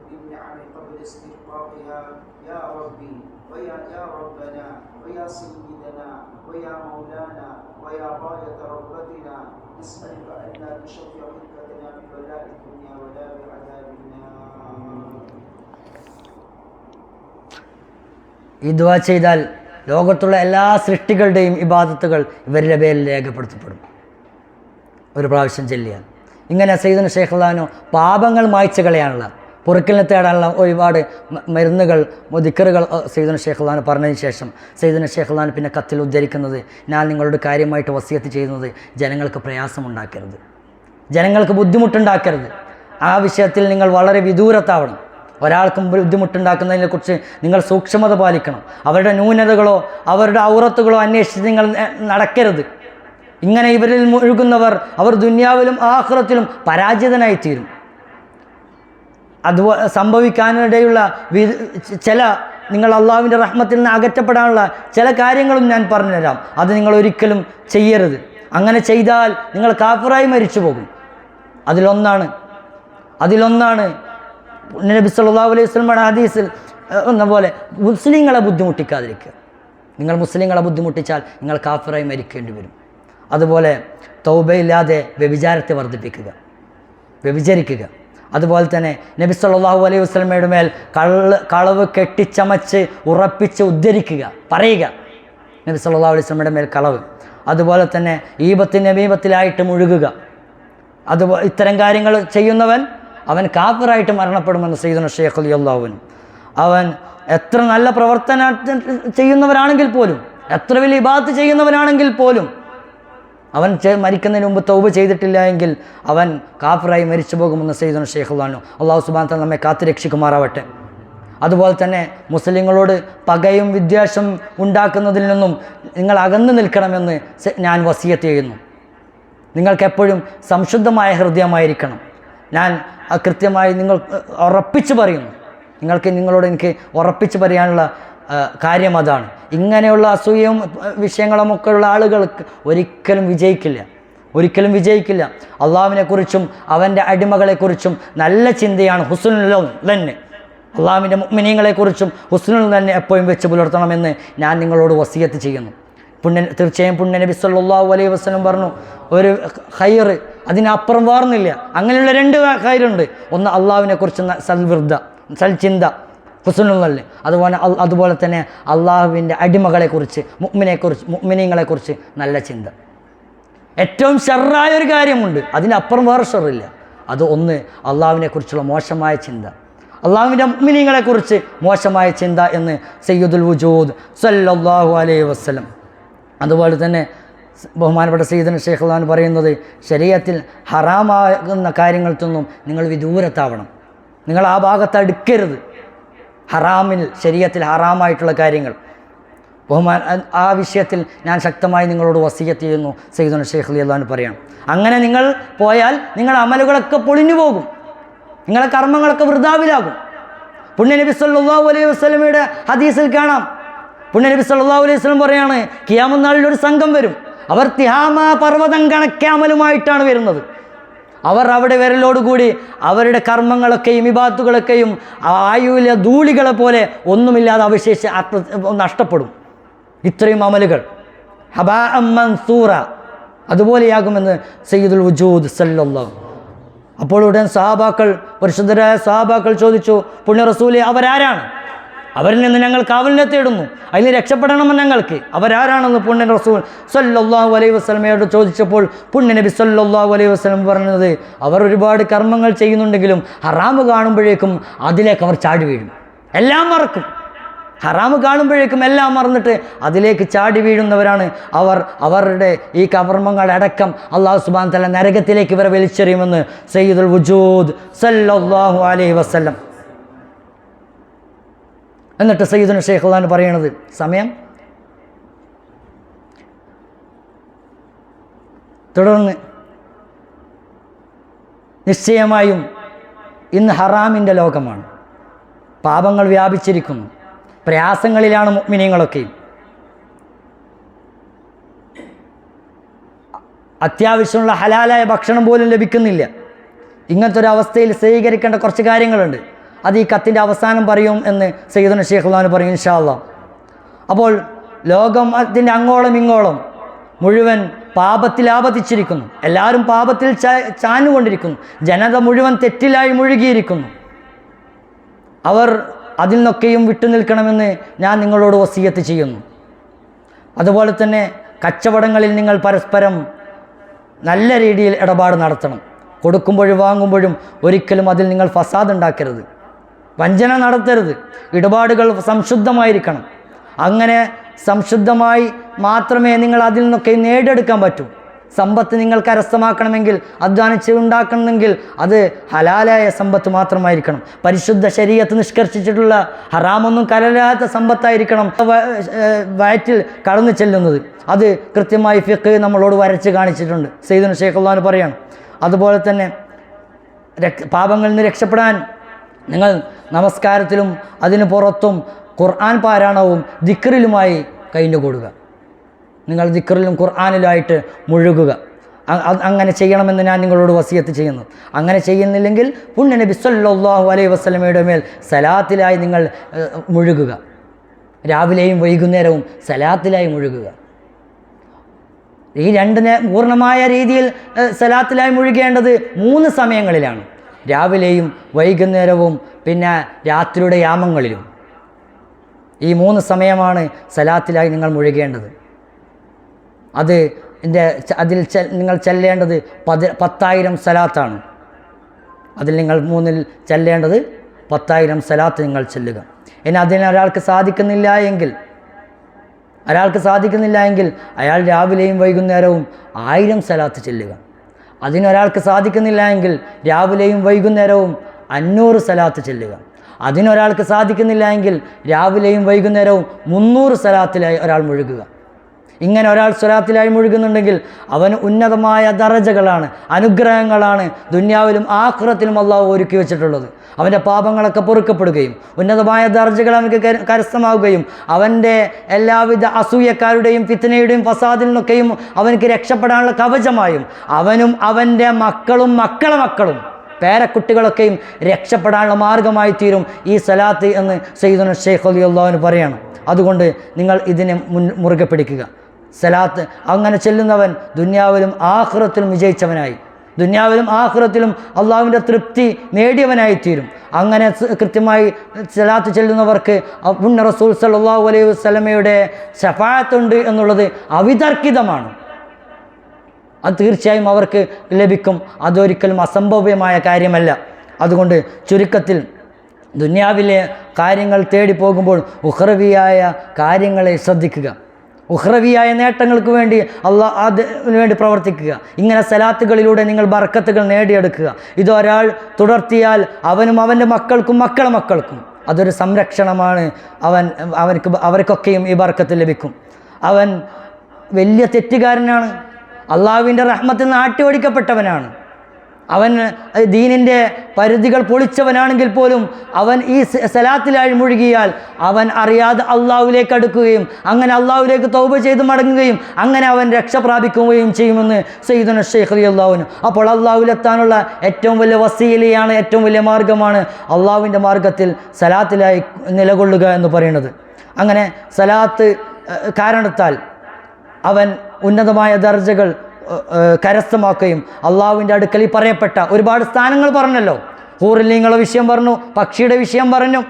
بالنعم قبل استحقاقها يا ربي ويا ربنا ويا سيدنا ويا مولانا ويا غاية رغبتنا نسألك أن لا تشفع خلقتنا ببلاء الدنيا ولا بعذاب النار. ഈ ദുആ ചെയ്താൽ ലോകത്തുള്ള എല്ലാ സൃഷ്ടികളുടെയും ഇബാദത്തുകൾ ഇവരുടെ പേരിൽ രേഖപ്പെടുത്തപ്പെടും, ഒരു പ്രാവശ്യം ചൊല്ലിയാൽ. ഇങ്ങനെ സയ്യിദുനാ ശൈഖ് റളിയല്ലാഹു പാപങ്ങൾ മായ്ച്ചു കളയാനുള്ള, പൊറുക്കലിനെ തേടാനുള്ള ഒരുപാട് മരുന്നുകൾ, ദിക്റുകൾ സയ്യിദുനാ ശൈഖ് റളിയല്ലാഹു പറഞ്ഞതിന് ശേഷം സയ്യിദുനാ ശൈഖ് റളിയല്ലാഹു പിന്നെ കത്തിൽ ഉദ്ധരിക്കുന്നത്, ഞാൻ നിങ്ങളോട് കാര്യമായിട്ട് വസിയത്ത് ചെയ്യുന്നത് ജനങ്ങൾക്ക് പ്രയാസമുണ്ടാക്കരുത്, ജനങ്ങൾക്ക് ബുദ്ധിമുട്ടുണ്ടാക്കരുത്. ആ വിഷയത്തിൽ നിങ്ങൾ വളരെ വിദൂരത്താവണം. ഒരാൾക്കും ബുദ്ധിമുട്ടുണ്ടാക്കുന്നതിനെക്കുറിച്ച് നിങ്ങൾ സൂക്ഷ്മത പാലിക്കണം. അവരുടെ ന്യൂനതകളോ അവരുടെ ഔറത്തുകളോ അന്വേഷിച്ച് നിങ്ങൾ നടക്കരുത്. ഇങ്ങനെ ഇവരിൽ മുഴുകുന്നവർ അവർ ദുനിയാവിലും ആഖിറത്തിലും പരാജിതനായിത്തീരും. അതുപോലെ സംഭവിക്കാനിടയുള്ള ചില, നിങ്ങൾ അള്ളാഹുവിൻ്റെ റഹ്മത്തിൽ നിന്ന് അകറ്റപ്പെടാനുള്ള ചില കാര്യങ്ങളും ഞാൻ പറഞ്ഞുതരാം. അത് നിങ്ങൾ ഒരിക്കലും ചെയ്യരുത്. അങ്ങനെ ചെയ്താൽ നിങ്ങൾ കാഫിറായി മരിച്ചു പോകും. അതിലൊന്നാണ് നബി സല്ലല്ലാഹു അലൈഹി വസല്ലമയുടെ ഹദീസിൽ എന്ന പോലെ മുസ്ലിങ്ങളെ ബുദ്ധിമുട്ടിക്കാതിരിക്കുക. നിങ്ങൾ മുസ്ലിങ്ങളെ ബുദ്ധിമുട്ടിച്ചാൽ നിങ്ങൾ കാഫിറായി മരിക്കേണ്ടി വരും. അതുപോലെ തൗബയില്ലാതെ വ്യഭിചാരത്തെ വ്യഭിചരിക്കുക. അതുപോലെ തന്നെ നബി സല്ലല്ലാഹു അലൈഹി വസല്ലമയുടെ മേൽ കളവ് കെട്ടിച്ചമച്ച് ഉറപ്പിച്ച് ഉദ്ധരിക്കുക, പറയുക നബി സല്ലല്ലാഹു അലൈഹി വസല്ലമയുടെ മേൽ കളവ്. അതുപോലെ തന്നെ ഈബത്തിലായിട്ട് മുഴുകുക. അതുപോലെ ഇത്തരം കാര്യങ്ങൾ ചെയ്യുന്നവൻ അവൻ കാഫിറായിട്ട് മരണപ്പെടുമെന്ന് സയ്യിദുനാ ശൈഖ് റളിയല്ലാഹു അൻഹു. അവൻ എത്ര നല്ല പ്രവർത്തനം ചെയ്യുന്നവരാണെങ്കിൽ പോലും, എത്ര വലിയ ഇബാദത്ത് ചെയ്യുന്നവനാണെങ്കിൽ പോലും, അവൻ മരിക്കുന്നതിന് മുമ്പ് തൗബ ചെയ്തിട്ടില്ല എങ്കിൽ അവൻ കാഫിറായി മരിച്ചു പോകുമെന്ന് സയ്യിദുനാ ശൈഖ് റളിയല്ലാഹു അൻഹു. അല്ലാഹു സുബ്ഹാനഹു വ തആല നമ്മെ കാത്തുരക്ഷിക്കുമാറാവട്ടെ. അതുപോലെ തന്നെ മുസ്ലിങ്ങളോട് പകയും വിദ്വേഷം ഉണ്ടാക്കുന്നതിൽ നിന്നും നിങ്ങൾ അകന്നു നിൽക്കണമെന്ന് ഞാൻ വസിയത്ത് ചെയ്യുന്നു. നിങ്ങൾക്കെപ്പോഴും സംശുദ്ധമായ ഹൃദയമായിരിക്കണം. ഞാൻ കൃത്യമായി നിങ്ങൾ ഉറപ്പിച്ച് പറയുന്നു, നിങ്ങളോട് എനിക്ക് ഉറപ്പിച്ച് പറയാനുള്ള കാര്യം അതാണ്. ഇങ്ങനെയുള്ള അസൂയയും വിഷയങ്ങളുമൊക്കെ ഉള്ള ആളുകൾക്ക് ഒരിക്കലും വിജയിക്കില്ല. അള്ളാഹുവിനെക്കുറിച്ചും അവൻ്റെ അടിമകളെക്കുറിച്ചും നല്ല ചിന്തയാണ് ഹുസ്നുൽ ലന്ന്. അള്ളാഹുവിൻ്റെ മുഅ്മിനീങ്ങളെക്കുറിച്ചും ഹുസ്നുൽ ലന്ന് എപ്പോഴും വെച്ച് പുലർത്തണമെന്ന് ഞാൻ നിങ്ങളോട് വസിയത്ത് ചെയ്യുന്നു. തീർച്ചയായും പുണ്യ നബി സല്ലല്ലാഹു അലൈഹി വസല്ലം പറഞ്ഞു, ഒരു ഖൈർ അതിനപ്പുറം വേർന്നില്ല. അങ്ങനെയുള്ള രണ്ട് ഖൈറുണ്ട്. ഒന്ന് അള്ളാഹുവിനെക്കുറിച്ച് സൽചിന്ത ഹുസ്നുൽ ലന്ന്, അതുപോലെ തന്നെ അള്ളാഹുവിൻ്റെ അടിമകളെക്കുറിച്ച് മുഅ്മിനീങ്ങളെക്കുറിച്ച് നല്ല ചിന്ത. ഏറ്റവും ഷർറായ ഒരു കാര്യമുണ്ട്, അതിനപ്പുറം വേറെ ഷർറില്ല. അത് ഒന്ന് അള്ളാഹുവിനെക്കുറിച്ചുള്ള മോശമായ ചിന്ത, അള്ളാഹുവിൻ്റെ മുഅ്മിനീങ്ങളെക്കുറിച്ച് മോശമായ ചിന്ത എന്ന് സയ്യിദുൽ വജൂദ് സല്ലല്ലാഹു അലൈഹി വസല്ലം. അതുപോലെ തന്നെ ബഹുമാനപ്പെട്ട സയ്യിദുനാ ശൈഖ് റളിയല്ലാഹു അൻഹു പറയുന്നത്, ശരീഅത്തിൽ ഹറാമാകുന്ന കാര്യങ്ങളിൽ നിന്നും നിങ്ങൾ വിദൂരത്താവണം. നിങ്ങൾ ആ ഭാഗത്ത് അടുക്കരുത്. ശരീഅത്തിൽ ഹറാമായിട്ടുള്ള കാര്യങ്ങൾ ആ വിഷയത്തിൽ ഞാൻ ശക്തമായി നിങ്ങളോട് വസിയത്ത് ചെയ്യുന്നു സയ്യിദുനാ ശൈഖ് റളിയല്ലാഹു അൻഹു പറയണം. അങ്ങനെ നിങ്ങൾ പോയാൽ നിങ്ങളുടെ അമലുകളൊക്കെ പൊളിഞ്ഞു പോകും, നിങ്ങളുടെ കർമ്മങ്ങളൊക്കെ വൃഥാവിലാകും. പുണ്യനബി സല്ലല്ലാഹു അലൈഹി വസല്ലമയുടെ ഹദീസിൽ കാണാം, പുണ്യനബി സല്ലല്ലാഹു അലൈഹി വസല്ലം പറയാണ്, ഖിയാമത്ത് നാളിൽ ഒരു സംഘം വരും, അവർ തിഹാമ പർവ്വതം കണക്കെ അമലുമായിട്ടാണ് വരുന്നത്. അവർ അവിടെ വരലോടുകൂടി അവരുടെ കർമ്മങ്ങളൊക്കെയും ഇബാദത്തുകളൊക്കെയും ആയുവിലെ ധൂളികളെ പോലെ ഒന്നുമില്ലാതെ നഷ്ടപ്പെടും. ഇത്രയും അമലുകൾ ഹബാഅൻ മൻസൂറ അതുപോലെയാകുമെന്ന് സയ്യിദുൽ വജൂദ് സല്ലല്ലാഹു. അപ്പോൾ ഉടൻ സഹാബാക്കൾ, പരിശുദ്ധരായ സഹാബാക്കൾ ചോദിച്ചു, പുണ്യ റസൂലേ, അവരാരാണ്? അവരിൽ നിന്ന് ഞങ്ങൾ കാവലിനെ തേടുന്നു, അതിൽ രക്ഷപ്പെടണമെന്ന് ഞങ്ങൾക്ക്. അവരാരാണെന്ന് പുണ്യ റസൂൽ സല്ലല്ലാഹു അലൈഹി വസല്ലമയോട് ചോദിച്ചപ്പോൾ പുണ്യ നബി സല്ലല്ലാഹു അലൈഹി വസല്ലം പറഞ്ഞത്, അവർ ഒരുപാട് കർമ്മങ്ങൾ ചെയ്യുന്നുണ്ടെങ്കിലും ഹറാമ് കാണുമ്പോഴേക്കും അതിലേക്ക് അവർ ചാടി വീഴും. എല്ലാം മറക്കും. ഹറാമ് കാണുമ്പോഴേക്കും എല്ലാം മറന്നിട്ട് അതിലേക്ക് ചാടി വീഴുന്നവരാണ് അവർ. അവരുടെ ഈ കർമ്മങ്ങളടക്കം അല്ലാഹു സുബ്ഹാനഹു വ തആല നരകത്തിലേക്ക് ഇവരെ വലിച്ചെറിയുമെന്ന് സയ്യിദുൽ വജൂദ് സല്ലല്ലാഹു അലൈഹി വസല്ലം. എന്നിട്ട് സയ്യിദുന ശൈഖുൽ പറയണത്, സമയം തുടർന്ന്, നിശ്ചയമായും ഇന്ന് ഹറാമിൻ്റെ ലോകമാണ്. പാപങ്ങൾ വ്യാപിച്ചിരിക്കുന്നു. പ്രയാസങ്ങളിലാണ് മുഅ്മിനീങ്ങളൊക്കെയും. അത്യാവശ്യമുള്ള ഹലാലായ ഭക്ഷണം പോലും ലഭിക്കുന്നില്ല. ഇങ്ങനത്തെ ഒരു അവസ്ഥയിൽ സ്വീകരിക്കേണ്ട കുറച്ച് കാര്യങ്ങളുണ്ട്. അത് ഈ കത്തിൻ്റെ അവസാനം പറയും എന്ന് സയ്യിദുന ശൈഖുൽ പറയും ഇൻഷാ അല്ലാഹ്. അപ്പോൾ ലോകം അതിൻ്റെ അങ്ങോളം ഇങ്ങോളം മുഴുവൻ പാപത്തിൽ ആപതിച്ചിരിക്കുന്നു. എല്ലാവരും പാപത്തിൽ ചാഞ്ഞുകൊണ്ടിരിക്കുന്നു. ജനത മുഴുവൻ തെറ്റിലായി മുഴുകിയിരിക്കുന്നു. അവർ അതിൽ നിന്നൊക്കെയും വിട്ടുനിൽക്കണമെന്ന് ഞാൻ നിങ്ങളോട് വസിയത്ത് ചെയ്യുന്നു. അതുപോലെ തന്നെ കച്ചവടങ്ങളിൽ നിങ്ങൾ പരസ്പരം നല്ല രീതിയിൽ ഇടപാട് നടത്തണം. കൊടുക്കുമ്പോഴും വാങ്ങുമ്പോഴും ഒരിക്കലും അതിൽ നിങ്ങൾ ഫസാദ് ഉണ്ടാക്കരുത്, വഞ്ചന നടത്തരുത്. ഇടപാടുകൾ സംശുദ്ധമായിരിക്കണം. അങ്ങനെ സംശുദ്ധമായി മാത്രമേ നിങ്ങൾ അതിൽ നിന്നൊക്കെ നേടിയെടുക്കാൻ പറ്റൂ. സമ്പത്ത് നിങ്ങൾ കരസ്ഥമാക്കണമെങ്കിൽ, അധ്വാനിച്ച് ഉണ്ടാക്കണമെങ്കിൽ അത് ഹലാലായ സമ്പത്ത് മാത്രമായിരിക്കണം. പരിശുദ്ധ ശരീഅത്ത് നിഷ്കർഷിച്ചിട്ടുള്ള ഹറാമൊന്നും കലരാത്ത സമ്പത്തായിരിക്കണം വയറ്റിൽ കടന്നു ചെല്ലുന്നത്. അത് കൃത്യമായി ഫിഖ് നമ്മളോട് വരച്ച് കാണിച്ചിട്ടുണ്ട്. സയ്യിദുന ശൈഖുൽ പറയാണ്. അതുപോലെ തന്നെ പാപങ്ങളിൽ നിന്ന് രക്ഷപ്പെടാൻ നിങ്ങൾ നമസ്കാരത്തിലും അതിന് പുറത്തും ഖുർആൻ പാരായണവും ദിക്റിലുമായി കഴിഞ്ഞുകൂടുക. നിങ്ങൾ ദിക്റിലും ഖുർആനിലുമായിട്ട് മുഴുകുക. അങ്ങനെ ചെയ്യണമെന്ന് ഞാൻ നിങ്ങളോട് വസിയത്ത് ചെയ്യുന്നു. അങ്ങനെ ചെയ്യുന്നില്ലെങ്കിൽ പുണ്യ നബി സല്ലല്ലാഹു അലൈഹി വസല്ലമയുടെ മേൽ സലാത്തിലായി നിങ്ങൾ മുഴുകുക. രാവിലെയും വൈകുന്നേരവും സലാത്തിലായി മുഴുകുക. ഈ പൂർണ്ണമായ രീതിയിൽ സലാത്തിലായി മുഴുകേണ്ടത് 3 സമയങ്ങളിലാണ്. രാവിലെയും വൈകുന്നേരവും പിന്നെ രാത്രിയുടെ യാമങ്ങളിലും. ഈ 3 സമയമാണ് സലാത്തിലായി നിങ്ങൾ മുഴുകേണ്ടത്. അതിൽ നിങ്ങൾ ചെല്ലേണ്ടത് 10,000 സലാത്താണ്. അതിൽ നിങ്ങൾ 3-ൽ ചെല്ലേണ്ടത് 10,000 സലാത്ത് നിങ്ങൾ ചെല്ലുക. ഇനി അതിനൊരാൾക്ക് സാധിക്കുന്നില്ല എങ്കിൽ അയാൾ രാവിലെയും വൈകുന്നേരവും 1000 സലാത്ത് ചെല്ലുക. അതിനൊരാൾക്ക് സാധിക്കുന്നില്ല എങ്കിൽ രാവിലെയും വൈകുന്നേരവും 500 സലാത്ത് ചെല്ലുക. അതിനൊരാൾക്ക് സാധിക്കുന്നില്ല എങ്കിൽ രാവിലെയും വൈകുന്നേരവും 300 സലാത്തിലായി ഒരാൾ മുഴുകുക. ഇങ്ങനെ ഒരാൾ സ്വലാത്തിലായി മുഴുകുന്നുണ്ടെങ്കിൽ അവന് ഉന്നതമായ ദറജകളാണ്, അനുഗ്രഹങ്ങളാണ് ദുനിയാവിലും ആഖിറത്തിലും അല്ലാഹു ഒരുക്കി വെച്ചിട്ടുള്ളത്. അവൻ്റെ പാപങ്ങളൊക്കെ പൊറുക്കപ്പെടുകയും ഉന്നതമായ ദർജകൾ അവനക്ക് കരസ്ഥമാവുകയും അവൻ്റെ എല്ലാവിധ അസൂയക്കാരുടെയും ഫിത്നയുടെയും ഫസാദിൽ നിന്നൊക്കെയും അവനക്ക് രക്ഷപ്പെടാനുള്ള കവചമായും അവനും അവൻ്റെ മക്കളും മക്കളും പേരക്കുട്ടികളൊക്കെയും രക്ഷപ്പെടാനുള്ള മാർഗമായി തീരും ഈ സലാത്ത് എന്ന് സയ്യിദുന ശൈഖ് റളിയല്ലാഹു പറയാണ്. അതുകൊണ്ട് നിങ്ങൾ ഇതിനെ മുറുകെ പിടിക്കുക. സലാത്ത് അങ്ങനെ ചെല്ലുന്നവൻ ദുനിയാവിലും ആഖിറത്തിലും വിജയിച്ചവനായി, ദുനിയാവിലും ആഖിറത്തിലും അള്ളാഹുവിൻ്റെ തൃപ്തി നേടിയവനായിത്തീരും. അങ്ങനെ കൃത്യമായി സലാത്ത് ചെല്ലുന്നവർക്ക് പുണ്യ റസൂൽ സല്ലല്ലാഹു അലൈഹി വസല്ലമയുടെ ശഫാഅത്തുണ്ട് എന്നുള്ളത് അവിതർക്കിതമാണ്. അത് തീർച്ചയായും അവർക്ക് ലഭിക്കും. അതൊരിക്കലും അസംഭവ്യമായ കാര്യമല്ല. അതുകൊണ്ട് ചുരുക്കത്തിൽ ദുനിയാവിലെ കാര്യങ്ങൾ തേടി പോകുമ്പോൾ ഉഖ്റവിയായ കാര്യങ്ങളെ ശ്രദ്ധിക്കുക. ഉഖ്റവിയായ നേട്ടങ്ങൾക്ക് വേണ്ടി അതിനു വേണ്ടി പ്രവർത്തിക്കുക. ഇങ്ങനെ സലാത്തുകളിലൂടെ നിങ്ങൾ ബർക്കത്തുകൾ നേടിയെടുക്കുക. ഇതൊരാൾ തുടർത്തിയാൽ അവനും അവൻ്റെ മക്കൾക്കും മക്കൾക്കും അതൊരു സംരക്ഷണമാണ്. അവർക്കൊക്കെയും ഈ ബർക്കത്ത് ലഭിക്കും. അവൻ വലിയ തെറ്റുകാരനാണ്, അള്ളാഹുവിൻ്റെ റഹ്മത്തിൽ നിന്ന് ആട്ടി ഓടിക്കപ്പെട്ടവനാണ്. അവൻ ദീനിൻ്റെ പരിധികൾ പൊളിച്ചവനാണെങ്കിൽ പോലും അവൻ ഈ സലാത്തിലായി മുഴുകിയാൽ അവൻ അറിയാതെ അള്ളാഹുവിലേക്ക് അടുക്കുകയും അങ്ങനെ അള്ളാഹുവിലേക്ക് തൗബ ചെയ്ത് മടങ്ങുകയും അങ്ങനെ അവൻ രക്ഷ പ്രാപിക്കുകയും ചെയ്യുമെന്ന് സയ്യിദുനാ ശൈഖ് റളിയല്ലാഹു അൻഹു. അപ്പോൾ അള്ളാഹുവിലെത്താനുള്ള ഏറ്റവും വലിയ വസീലയാണ്, ഏറ്റവും വലിയ മാർഗ്ഗമാണ് അള്ളാഹുവിൻ്റെ മാർഗ്ഗത്തിൽ സലാത്തിലായി നിലകൊള്ളുക എന്ന് പറയുന്നത്. അങ്ങനെ സലാത്ത് കാരണത്താൽ അവൻ ഉന്നതമായ ദർജകൾ കരസ്ഥമാക്കുകയും അള്ളാഹുവിൻ്റെ അടുക്കൽ ഈ പറയപ്പെട്ട ഒരുപാട് സ്ഥാനങ്ങൾ പറഞ്ഞല്ലോ. ഹൂറിലീങ്ങളുടെ വിഷയം പറഞ്ഞു, പക്ഷിയുടെ വിഷയം പറഞ്ഞു,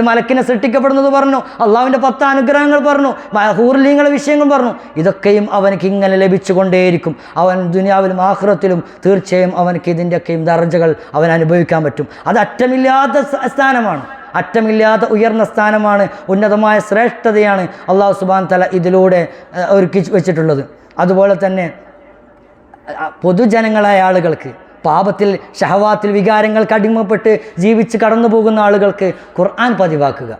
മലക്കിനെ സൃഷ്ടിക്കപ്പെടുന്നത് പറഞ്ഞു, അള്ളാഹുവിൻ്റെ 10 അനുഗ്രഹങ്ങൾ പറഞ്ഞു, ഹൂറിലീങ്ങളുടെ വിഷയങ്ങൾ പറഞ്ഞു. ഇതൊക്കെയും അവനക്ക് ഇങ്ങനെ ലഭിച്ചുകൊണ്ടേയിരിക്കും. അവൻ ദുനിയാവിലും ആഖിറത്തിലും തീർച്ചയായും അവനക്ക് ഇതിൻ്റെയൊക്കെയും ദർജകൾ അവൻ അനുഭവിക്കാൻ പറ്റും. അത് അറ്റമില്ലാത്ത സ്ഥാനമാണ്, അറ്റമില്ലാത്ത ഉയർന്ന സ്ഥാനമാണ്, ഉന്നതമായ ശ്രേഷ്ഠതയാണ് അള്ളാഹു സുബ്ഹാനഹു വ തആല ഇതിലൂടെ ഒരുക്കി വെച്ചിട്ടുള്ളത്. അതുപോലെ തന്നെ പൊതുജനങ്ങളായ ആളുകൾക്ക്, പാപത്തിൽ ഷഹവാത്തിൽ വികാരങ്ങൾക്ക് അടിമപ്പെട്ട് ജീവിച്ച് കടന്നു പോകുന്ന ആളുകൾക്ക് ഖുർആൻ പതിവാക്കുക,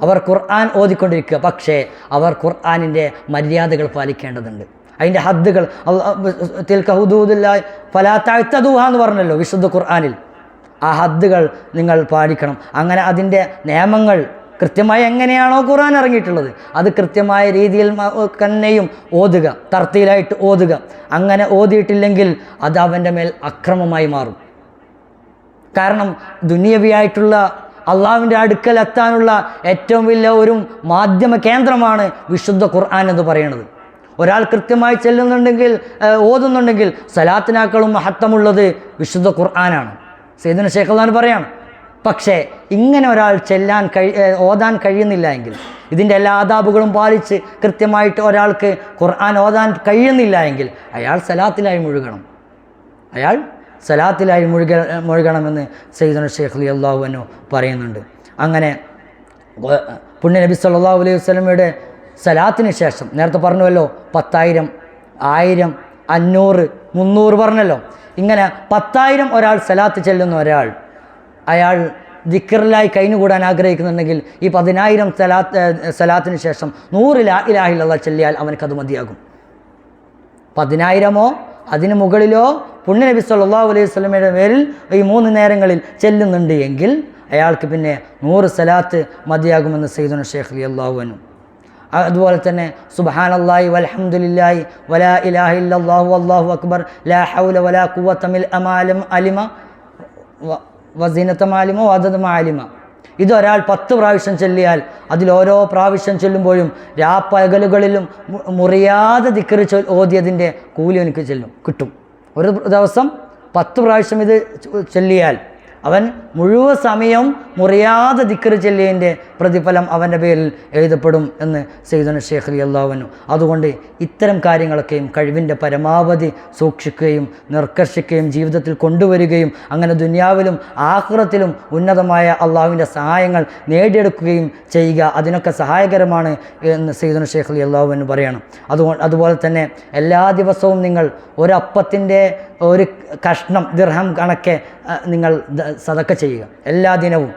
അവർ ഖുർആൻ ഓതിക്കൊണ്ടിരിക്കുക. പക്ഷേ അവർ ഖുർആനിൻ്റെ മര്യാദകൾ പാലിക്കേണ്ടതുണ്ട്, അതിൻ്റെ ഹദ്ദുകൾ. തിൽക ഹുദൂദുല്ലാഹി ഫലാ തഅ്തദൂഹാ എന്ന് പറഞ്ഞല്ലോ വിശുദ്ധ ഖുർആനിൽ. ആ ഹദ്ദുകൾ നിങ്ങൾ പാലിക്കണം. അങ്ങനെ അതിൻ്റെ നിയമങ്ങൾ കൃത്യമായി എങ്ങനെയാണോ ഖുർആൻ ഇറങ്ങിയിട്ടുള്ളത് അത് കൃത്യമായ രീതിയിൽ തന്നെയും ഓതുക, തർത്തീലായിട്ട് ഓതുക. അങ്ങനെ ഓതിയിട്ടില്ലെങ്കിൽ അത് അവൻ്റെ മേൽ അക്രമമായി മാറും. കാരണം ദുനിയവിയായിട്ടുള്ള അള്ളാഹുവിൻ്റെ അടുക്കൽ എത്താനുള്ള ഏറ്റവും വലിയ ഒരു മാധ്യമ കേന്ദ്രമാണ് വിശുദ്ധ ഖുർആൻ എന്ന് പറയുന്നത്. ഒരാൾ കൃത്യമായി ചെല്ലുന്നുണ്ടെങ്കിൽ, ഓതുന്നുണ്ടെങ്കിൽ സലാത്തിനാക്കളും മഹത്വമുള്ളത് വിശുദ്ധ ഖുർആനാണ്. സയ്യിദുനാ ശൈഖ് അൽബാനി പറയാണ്. പക്ഷേ ഇങ്ങനെ ഒരാൾ ഓതാൻ കഴിയുന്നില്ല എങ്കിൽ, ഇതിൻ്റെ എല്ലാ ആദാബുകളും പാലിച്ച് കൃത്യമായിട്ട് ഒരാൾക്ക് ഖുർആൻ ഓതാൻ കഴിയുന്നില്ല എങ്കിൽ അയാൾ സലാത്തിലായി മുഴുകണമെന്ന് സയ്യിദുനാ ശൈഖ് റളിയല്ലാഹു അൻഹു പറയുന്നുണ്ട്. അങ്ങനെ പുണ്യ നബി സല്ലല്ലാഹു അലൈഹി വസല്ലമയുടെ സലാത്തിന് ശേഷം നേരത്തെ പറഞ്ഞുവല്ലോ 10,000, 1000, 500, 300 പറഞ്ഞല്ലോ. ഇങ്ങനെ 10,000 ഒരാൾ സലാത്ത് ചെല്ലുന്ന ഒരാൾ, അയാൾ ദിക്റിലായി കഴിഞ്ഞുകൂടാൻ ആഗ്രഹിക്കുന്നുണ്ടെങ്കിൽ ഈ 10,000 സലാത്തിന് ശേഷം 100 ലാ ഇലാഹ ഇല്ലല്ലാഹ് ചൊല്ലിയാൽ അവനക്കത് മതിയാകും. 10,000 അതിന് മുകളിലോ പുണ്യ നബി സല്ലല്ലാഹു അലൈഹി വസല്ലമയുടെ പേരിൽ ഈ 3 നേരങ്ങളിൽ ചെല്ലുന്നുണ്ട് എങ്കിൽ അയാൾക്ക് പിന്നെ 100 സലാത്ത് മതിയാകുമെന്ന് സയ്യിദുനാ ശൈഖ് റളിയല്ലാഹു അൻഹു. അതുപോലെ തന്നെ സുബ്ഹാനല്ലാഹി വൽഹംദുലില്ലാഹി വലാ ഇലാഹ ഇല്ലല്ലാഹു വല്ലാഹു അക്ബർ ലാ ഹൗല വലാ ഖുവത മിൽ അമാലം അലിമ വസീനത മാലിമ വദദ മാലിമ. ഇതൊരാൾ 10 പ്രാവശ്യം ചൊല്ലിയാൽ അതിലോരോ പ്രാവശ്യം ചൊല്ലുമ്പോഴും രാപ്പകലുകളിലും മുറിയാതെ ദിക്ർ ഓതിയതിൻ്റെ കൂലി എനിക്ക് കിട്ടും. ഒരു ദിവസം 10 പ്രാവശ്യം ഇത് ചൊല്ലിയാൽ അവൻ മുഴുവൻ സമയം മുറിയാതെ ദിക്ർ ചൊല്ലിയതിൻ്റെ പ്രതിഫലം അവൻ്റെ പേരിൽ എഴുതപ്പെടും എന്ന് സയ്യിദുനാ ശൈഖ് റളിയല്ലാഹു അൻഹു. അതുകൊണ്ട് ഇത്തരം കാര്യങ്ങളൊക്കെയും കഴിവിൻ്റെ പരമാവധി സൂക്ഷിക്കുകയും നിർക്കർഷിക്കുകയും ജീവിതത്തിൽ കൊണ്ടുവരികയും അങ്ങനെ ദുനിയാവിലും ആഖിറത്തിലും ഉന്നതമായ അള്ളാഹുവിൻ്റെ സഹായങ്ങൾ നേടിയെടുക്കുകയും ചെയ്യുക, അതിനൊക്കെ സഹായകരമാണ് എന്ന് സയ്യിദുനാ ശൈഖ് റളിയല്ലാഹു അൻഹു പറയണം. അതുപോലെ തന്നെ എല്ലാ ദിവസവും നിങ്ങൾ ഒരപ്പത്തിൻ്റെ ഒരു കഷ്ണം ദിർഹം കണക്കെ നിങ്ങൾ സദക്ക ചെയ്യുക, എല്ലാ ദിനവും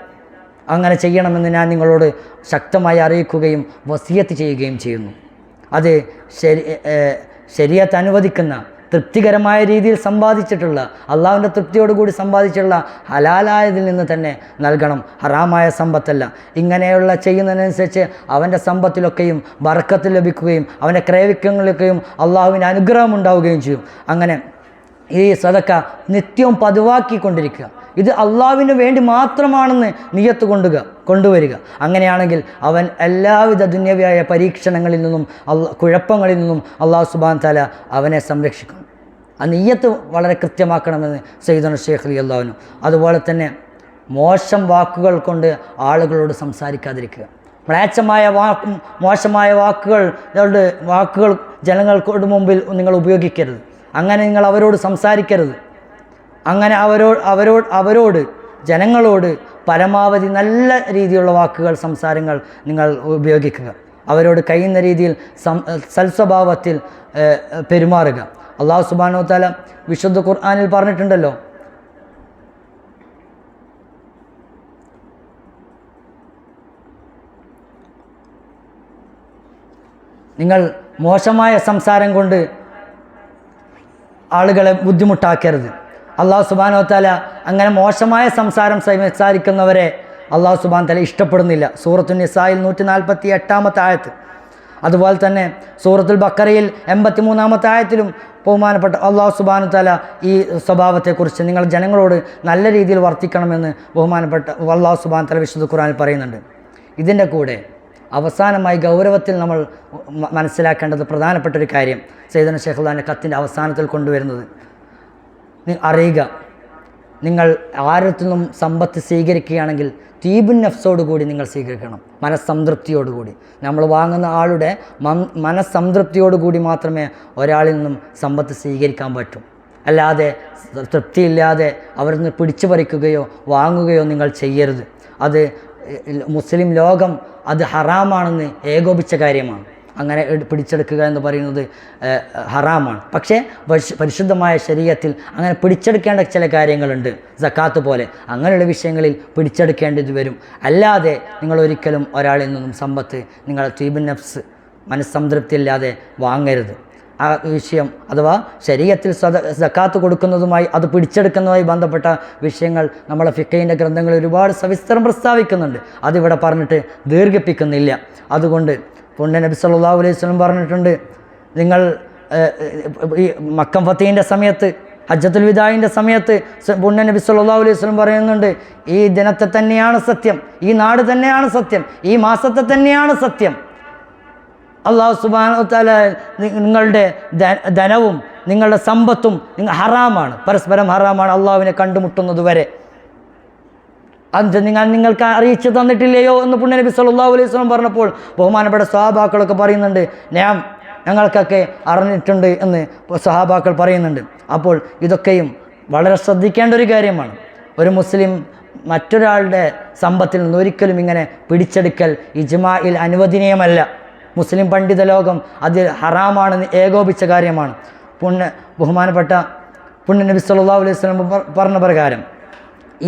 അങ്ങനെ ചെയ്യണമെന്ന് ഞാൻ നിങ്ങളോട് ശക്തമായി അറിയിക്കുകയും വസിയത്ത് ചെയ്യുകയും ചെയ്യുന്നു. അത് ശരീഅത്ത് അനുവദിക്കുന്ന തൃപ്തികരമായ രീതിയിൽ സമ്പാദിച്ചിട്ടുള്ള, അള്ളാഹുവിൻ്റെ തൃപ്തിയോടുകൂടി സമ്പാദിച്ചിട്ടുള്ള ഹലാലായതിൽ നിന്ന് തന്നെ നൽകണം, ഹറാമായ സമ്പത്തല്ല. ഇങ്ങനെയുള്ള ചെയ്യുന്നതിനനുസരിച്ച് അവൻ്റെ സമ്പത്തിലൊക്കെയും ബർക്കത്ത് ലഭിക്കുകയും അവൻ്റെ ക്രയവിക്രയങ്ങളിലൊക്കെയും അള്ളാഹുവിൻ്റെ അനുഗ്രഹം ഉണ്ടാവുകയും ചെയ്യും. അങ്ങനെ ഈ സദക്ക നിത്യവും പതിവാക്കിക്കൊണ്ടിരിക്കുക. ഇത് അള്ളാഹുവിന് വേണ്ടി മാത്രമാണെന്ന് നിയത്ത് കൊണ്ടുവരിക. അങ്ങനെയാണെങ്കിൽ അവൻ എല്ലാവിധ ദുന്യവിയായ പരീക്ഷണങ്ങളിൽ നിന്നും കുഴപ്പങ്ങളിൽ നിന്നും അള്ളാഹു സുബ്ഹാനഹു തആല അവനെ സംരക്ഷിക്കും. ആ നിയ്യത്ത് വളരെ കൃത്യമാക്കണമെന്ന് സയ്യിദുനാ ശൈഖ് റളിയല്ലാഹു അൻഹു. അതുപോലെ തന്നെ മോശം വാക്കുകൾ കൊണ്ട് ആളുകളോട് സംസാരിക്കാതിരിക്കുക. മോശമായ വാക്കുകൾ ജനങ്ങൾക്ക് മുമ്പിൽ നിങ്ങൾ ഉപയോഗിക്കരുത്. അങ്ങനെ നിങ്ങൾ അവരോട് സംസാരിക്കരുത്. അങ്ങനെ അവരോട് ജനങ്ങളോട് പരമാവധി നല്ല രീതിയിലുള്ള വാക്കുകൾ, സംസാരങ്ങൾ നിങ്ങൾ ഉപയോഗിക്കുക. അവരോട് കഴിയുന്ന രീതിയിൽ സൽസ്വഭാവത്തിൽ പെരുമാറുക. അല്ലാഹു സുബ്ഹാനഹു വ തആല വിശുദ്ധ ഖുർആനിൽ പറഞ്ഞിട്ടുണ്ടല്ലോ, നിങ്ങൾ മോശമായ സംസാരം കൊണ്ട് ആളുകളെ ബുദ്ധിമുട്ടാക്കരുത്. അള്ളാഹു സുബ്ഹാനഹു വ തആല അങ്ങനെ മോശമായ സംസാരം സംസാരിക്കുന്നവരെ അള്ളാഹു സുബ്ഹാനഹു വ തആല ഇഷ്ടപ്പെടുന്നില്ല. സൂറത്തുൻ നിസായിൽ 148 ആയത്ത്, അതുപോലെ തന്നെ സൂറത്തുൽ ബഖറയിൽ 83 ആയത്തിലും ബഹുമാനപ്പെട്ട അള്ളാഹു സുബ്ഹാനഹു വ തആല ഈ സ്വഭാവത്തെക്കുറിച്ച് നിങ്ങൾ ജനങ്ങളോട് നല്ല രീതിയിൽ വർത്തിക്കണമെന്ന് ബഹുമാനപ്പെട്ട അള്ളാഹു സുബ്ഹാനഹു വ തആല വിശുദ്ധ ഖുർആനിൽ പറയുന്നുണ്ട്. ഇതിൻ്റെ കൂടെ അവസാനമായി ഗൗരവത്തിൽ നമ്മൾ മനസ്സിലാക്കേണ്ടത് പ്രധാനപ്പെട്ട ഒരു കാര്യം സയ്യിദുനാ ശൈഖുൽ ഇസ്ലാമിൻ്റെ കത്തിൻ്റെ അവസാനത്തിൽ കൊണ്ടുവരുന്നത്, അറിയുക, നിങ്ങൾ ആരിൽ നിന്നും സമ്പത്ത് സ്വീകരിക്കുകയാണെങ്കിൽ തീബുൻ നഫ്സോടുകൂടി നിങ്ങൾ സ്വീകരിക്കണം, മനസ്സംതൃപ്തിയോടുകൂടി. നമ്മൾ വാങ്ങുന്ന ആളുടെ മനസ്സംതൃപ്തിയോടുകൂടി മാത്രമേ ഒരാളിൽ നിന്നും സമ്പത്ത് സ്വീകരിക്കാൻ പറ്റൂ. അല്ലാതെ തൃപ്തിയില്ലാതെ അവരിൽ നിന്ന് പിടിച്ചു പറിക്കുകയോ വാങ്ങുകയോ നിങ്ങൾ ചെയ്യരുത്. അത് മുസ്ലിം ലോകം അത് ഹറാമാണെന്ന് ഏകോപിച്ച കാര്യമാണ്. അങ്ങനെ പിടിച്ചെടുക്കുക എന്ന് പറയുന്നത് ഹറാമാണ്. പക്ഷേ പരിശുദ്ധമായ ശരീഅത്തിൽ അങ്ങനെ പിടിച്ചെടുക്കേണ്ട ചില കാര്യങ്ങളുണ്ട്. സക്കാത്ത് പോലെ അങ്ങനെയുള്ള വിഷയങ്ങളിൽ പിടിച്ചെടുക്കേണ്ടത് വരും. അല്ലാതെ നിങ്ങൾ ഒരിക്കലും ഒരാളിൽ നിന്നും സമ്പത്ത് നിങ്ങൾ തീബുൻ നഫ്സ് മനസ്സംതൃപ്തിയില്ലാതെ വാങ്ങരുത്. ആ വിഷയം അഥവാ ശരീഅത്തിൽ സക്കാത്ത് കൊടുക്കുന്നതുമായി അത് പിടിച്ചെടുക്കുന്നതുമായി ബന്ധപ്പെട്ട വിഷയങ്ങൾ നമ്മളെ ഫിഖഹിൻ്റെ ഗ്രന്ഥങ്ങളിൽ ഒരുപാട് സവിസ്തരം പ്രസ്താവിക്കുന്നുണ്ട്. അതിവിടെ പറഞ്ഞിട്ട് ദീർഘിപ്പിക്കുന്നില്ല. അതുകൊണ്ട് പുണ്യ നബി സല്ലല്ലാഹു അലൈഹി വസല്ലം പറഞ്ഞിട്ടുണ്ട്, നിങ്ങൾ ഈ മക്കം ഫതഹിൻ്റെ സമയത്ത്, ഹജ്ജത്തുൽ വിദാഇൻ്റെ സമയത്ത് പുണ്യ നബി സല്ലല്ലാഹു അലൈഹി വസല്ലം പറയുന്നുണ്ട്, ഈ ദിനത്തെ തന്നെയാണ് സത്യം, ഈ നാട് തന്നെയാണ് സത്യം, ഈ മാസത്തെ തന്നെയാണ് സത്യം. അള്ളാഹു സുബ്ഹാനഹു വ തആല നിങ്ങളുടെ ധനവും നിങ്ങളുടെ സമ്പത്തും ഹറാമാണ്, പരസ്പരം ഹറാമാണ് അള്ളാഹുവിനെ കണ്ടുമുട്ടുന്നത് വരെ. അത് നിങ്ങൾക്ക് അറിയിച്ചു തന്നിട്ടില്ലയോ എന്ന് പുണ്യ നബി സല്ലല്ലാഹു അലൈഹി വസല്ലം പറഞ്ഞപ്പോൾ ബഹുമാനപ്പെട്ട സ്വഹാബാക്കളൊക്കെ പറയുന്നുണ്ട്, ഞങ്ങൾക്കൊക്കെ അറിഞ്ഞിട്ടുണ്ട് എന്ന് സ്വഹാബാക്കൾ പറയുന്നുണ്ട്. അപ്പോൾ ഇതൊക്കെയും വളരെ ശ്രദ്ധിക്കേണ്ട ഒരു കാര്യമാണ്. ഒരു മുസ്ലിം മറ്റൊരാളുടെ സമ്പത്തിൽ നിന്ന് ഒരിക്കലും ഇങ്ങനെ പിടിച്ചെടുക്കൽ ഇജ്മാഇൽ അനുവദനീയമല്ല. മുസ്ലിം പണ്ഡിത ലോകം അത് ഹറാമാണെന്ന് ഏകോപിച്ച കാര്യമാണ്. ബഹുമാനപ്പെട്ട പുണ്യ നബി സല്ലല്ലാഹു അലൈഹി വസല്ലം പറഞ്ഞ പ്രകാരം,